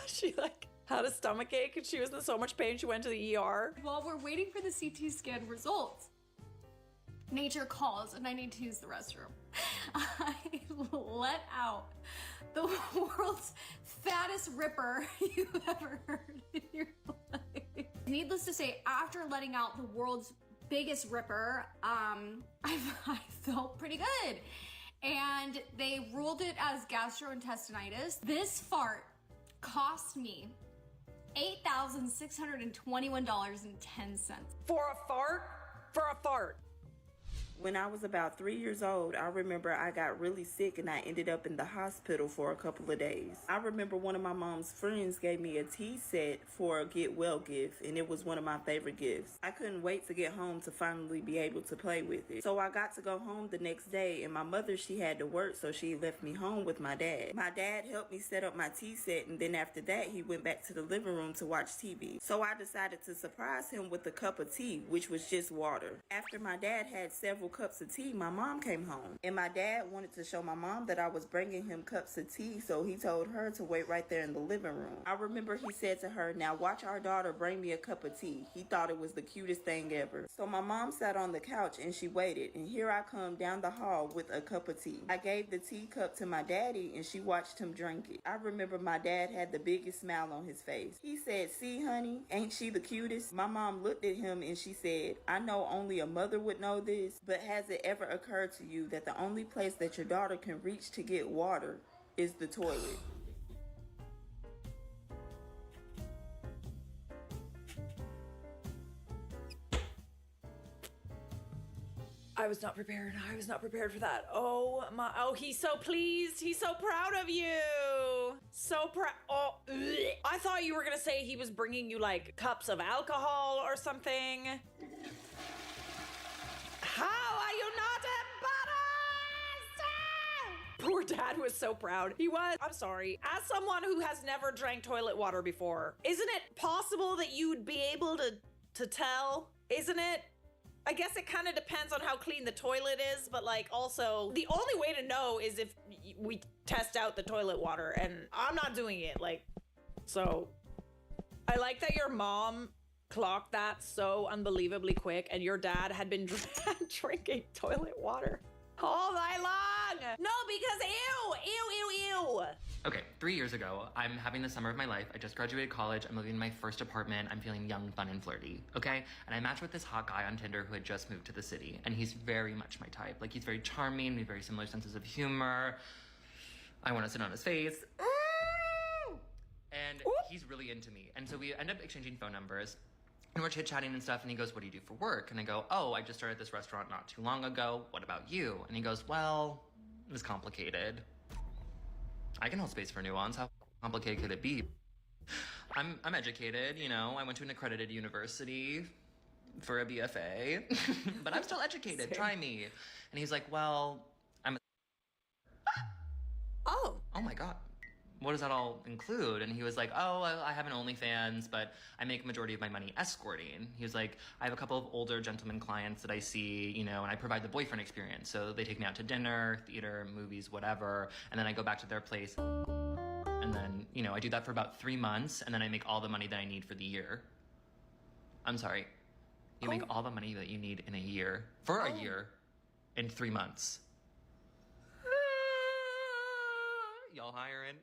She like had a stomach ache and she was in so much pain she went to the ER. While we're waiting for the CT scan results, nature calls and I need to use the restroom. I let out the world's fattest ripper you've ever heard in your life. Needless to say, after letting out the world's biggest ripper, I felt pretty good. And they ruled it as gastrointestinitis. This fart cost me $8,621.10. For a fart? For a fart. When I was about 3 years old, I remember I got really sick and I ended up in the hospital for a couple of days. I remember one of my mom's friends gave me a tea set for a get well gift, and it was one of my favorite gifts. I couldn't wait to get home to finally be able to play with it. So I got to go home the next day, and my mother, she had to work, so she left me home with my dad. My dad helped me set up my tea set, and then after that, he went back to the living room to watch TV. So I decided to surprise him with a cup of tea, which was just water. After my dad had several several cups of tea, my mom came home. And my dad wanted to show my mom that I was bringing him cups of tea, so he told her to wait right there in the living room. I remember he said to her, "Now watch our daughter bring me a cup of tea." He thought it was the cutest thing ever. So my mom sat on the couch and she waited, and here I come down the hall with a cup of tea. I gave the teacup to my daddy and she watched him drink it. I remember my dad had the biggest smile on his face. He said, "See, honey, ain't she the cutest?" My mom looked at him and she said, "I know only a mother would know this, but has it ever occurred to you that the only place that your daughter can reach to get water is the toilet?" I was not prepared. I was not prepared for that. Oh my, oh, he's so pleased. He's so proud of you. So proud. Oh, ugh. I thought you were gonna say he was bringing you like cups of alcohol or something. How are you not embarrassed? Poor dad was so proud. He was. I'm sorry. As someone who has never drank toilet water before, isn't it possible that you'd be able to tell? Isn't it? I guess it kind of depends on how clean the toilet is, but like also the only way to know is if we test out the toilet water, and I'm not doing it. Like, so I like that your mom clocked that so unbelievably quick, and your dad had been drinking toilet water all night long. No, because ew, ew, ew, ew. Okay, 3 years ago, I'm having the summer of my life. I just graduated college. I'm living in my first apartment. I'm feeling young, fun, and flirty, okay? And I matched with this hot guy on Tinder who had just moved to the city. And he's very much my type. Like, he's very charming. We have very similar senses of humor. I want to sit on his face. And he's really into me. And so we end up exchanging phone numbers. And we're chit-chatting and stuff, and he goes, "What do you do for work?" And I go, "Oh, I just started this restaurant not too long ago. What about you?" And he goes, "Well, it was complicated." I can hold space for nuance. How complicated could it be? I'm educated, you know. I went to an accredited university for a BFA, but I'm still educated. Try me. And he's like, "Well, I'm a..." Oh my God. What does that all include? And he was like, "Oh, I have an OnlyFans, but I make a majority of my money escorting." He was like, "I have a couple of older gentleman clients that I see, you know, and I provide the boyfriend experience. So they take me out to dinner, theater, movies, whatever. And then I go back to their place. And then, you know, I do that for about 3 months, and then I make all the money that I need for the year." I'm sorry. You make all the money that you need in a year, for a year, in 3 months. Y'all hiring?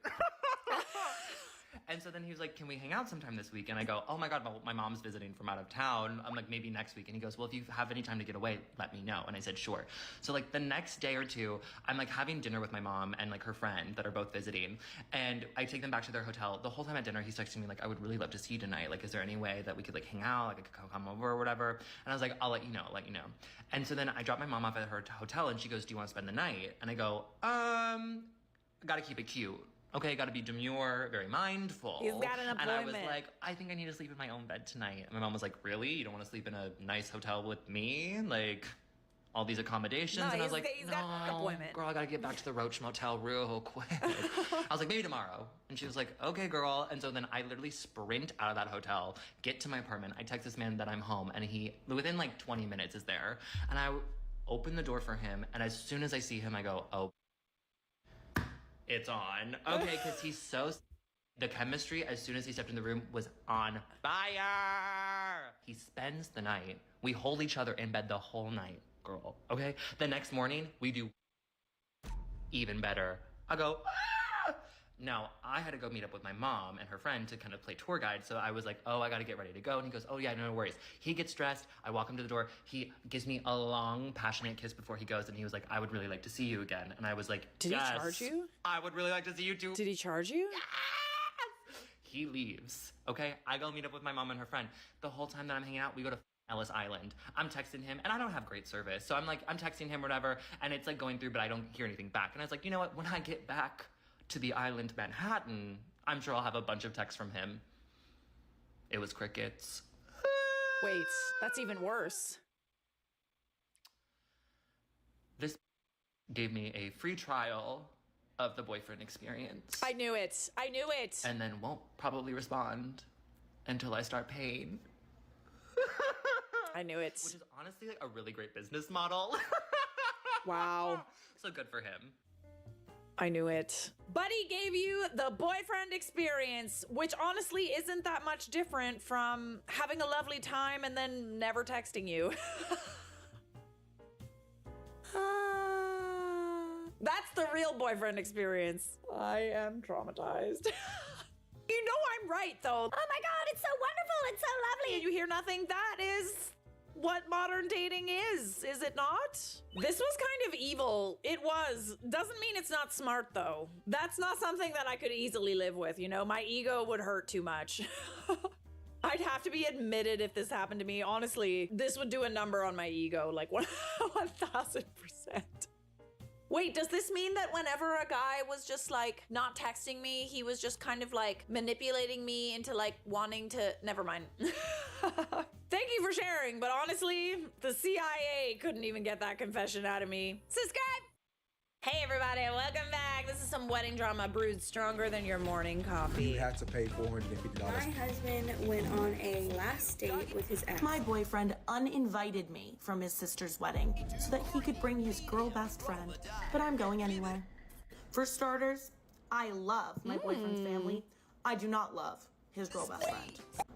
And so then he was like, "Can we hang out sometime this week?" And I go, "Oh my God, my mom's visiting from out of town." I'm like, "Maybe next week." And he goes, "Well, if you have any time to get away, let me know." And I said, "Sure." So like the next day or two, I'm like having dinner with my mom and like her friend that are both visiting. And I take them back to their hotel. The whole time at dinner, he's texting me like, "I would really love to see you tonight. Like, is there any way that we could like hang out? Like I could come over or whatever." And I was like, I'll let you know. And so then I drop my mom off at her hotel and she goes, "Do you want to spend the night?" And I go, gotta keep it cute. Okay, gotta be demure, very mindful. He's got an And I was appointment. like, "I think I need to sleep in my own bed tonight." And my mom was like, "Really? You don't want to sleep in a nice hotel with me? Like, all these accommodations?" No, and I was like, he's got an "No, appointment." girl, I gotta get back to the Roach Motel real quick." I was like, "Maybe tomorrow." And she was like, "Okay, girl." And so then I literally sprint out of that hotel, get to my apartment. I text this man that I'm home, and he, within like 20 minutes, is there. And I open the door for him, and as soon as I see him, I go, "Oh, it's on." Okay, because he's so... The chemistry, as soon as he stepped in the room, was on fire. He spends the night. We hold each other in bed the whole night, girl, okay? The next morning, we do even better. I go, "Ah!" Now, I had to go meet up with my mom and her friend to kind of play tour guide, so I was like, "Oh, I gotta get ready to go." And he goes, "Oh yeah, no worries." He gets dressed, I walk him to the door, he gives me a long, passionate kiss before he goes, and he was like, "I would really like to see you again." And I was like, Did "Yes, he charge you? I would really like to see you too." Did he charge you? He leaves, okay? I go meet up with my mom and her friend. The whole time that I'm hanging out, we go to Ellis Island. I'm texting him, and I don't have great service, so I'm texting him whatever, and it's like going through, but I don't hear anything back. And I was like, you know what? When I get back to the island Manhattan, I'm sure I'll have a bunch of texts from him. It was crickets. Wait, that's even worse. This gave me a free trial of the boyfriend experience. I knew it. I knew it. And then won't probably respond until I start paying. I knew it. Which is honestly like a really great business model. Wow. So good for him. I knew it. Buddy gave you the boyfriend experience, which honestly isn't that much different from having a lovely time and then never texting you. That's the real boyfriend experience. I am traumatized. You know I'm right, though. Oh my god, it's so wonderful. It's so lovely. You hear nothing? That is what modern dating is it not? This was kind of evil. It was. Doesn't mean it's not smart, though. That's not something that I could easily live with, you know? My ego would hurt too much. I'd have to be admitted if this happened to me. Honestly, this would do a number on my ego, like 1,000%. Wait, does this mean that whenever a guy was just like not texting me, he was just kind of like manipulating me into like wanting to, never mind. Thank you for sharing, but honestly, the CIA couldn't even get that confession out of me. Subscribe! Hey everybody, welcome back. This is some wedding drama brewed stronger than your morning coffee. You had to pay $450. My husband went on a last date with his ex. My boyfriend uninvited me from his sister's wedding so that he could bring his girl best friend, but I'm going anyway. For starters, I love my boyfriend's family. I do not love his girl best friend.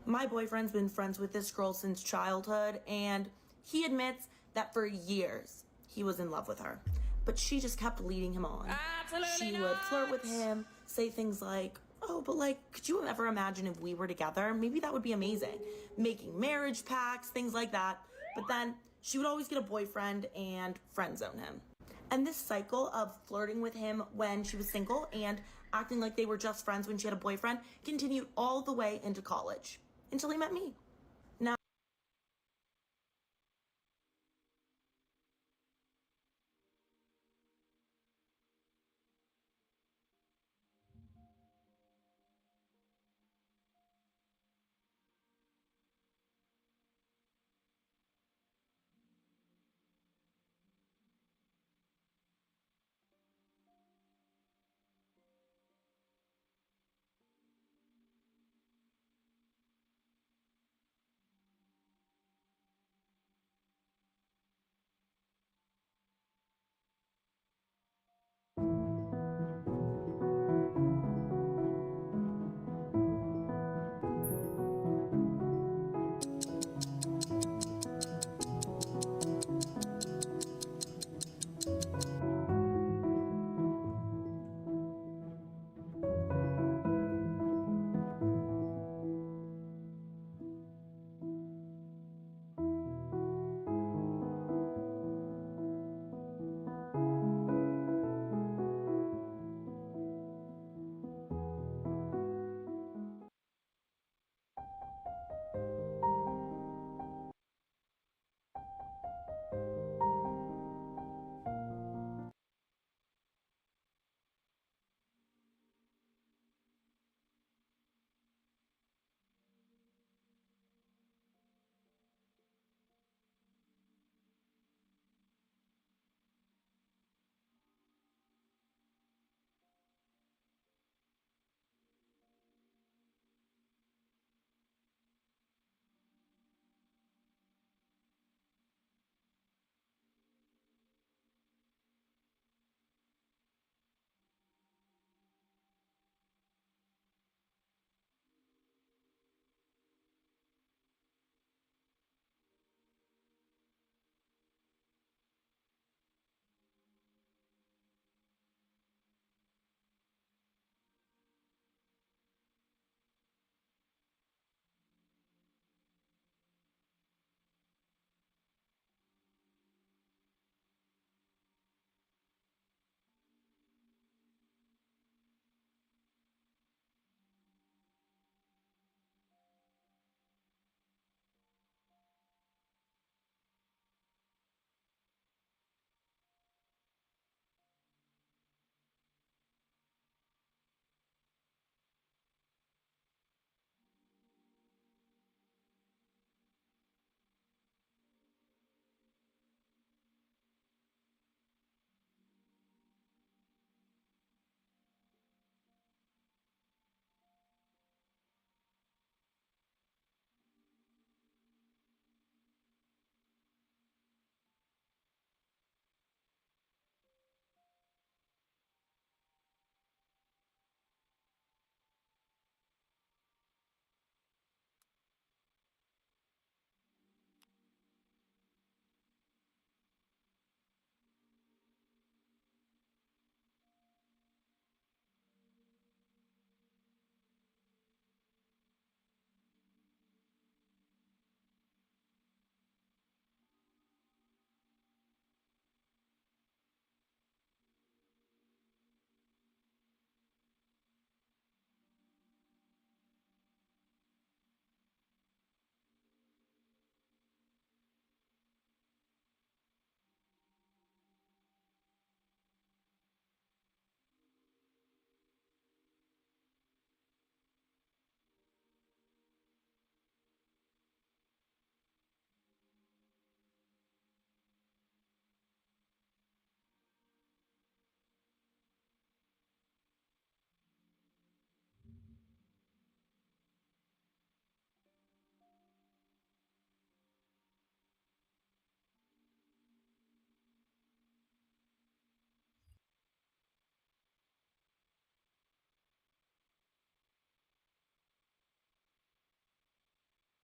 My boyfriend's been friends with this girl since childhood, and he admits that for years he was in love with her. But she just kept leading him on. Absolutely She would flirt with him, say things like, oh, but like, could you ever imagine if we were together? Maybe that would be amazing. Making marriage pacts, things like that. But then she would always get a boyfriend and friend zone him. And this cycle of flirting with him when she was single and acting like they were just friends when she had a boyfriend continued all the way into college until he met me.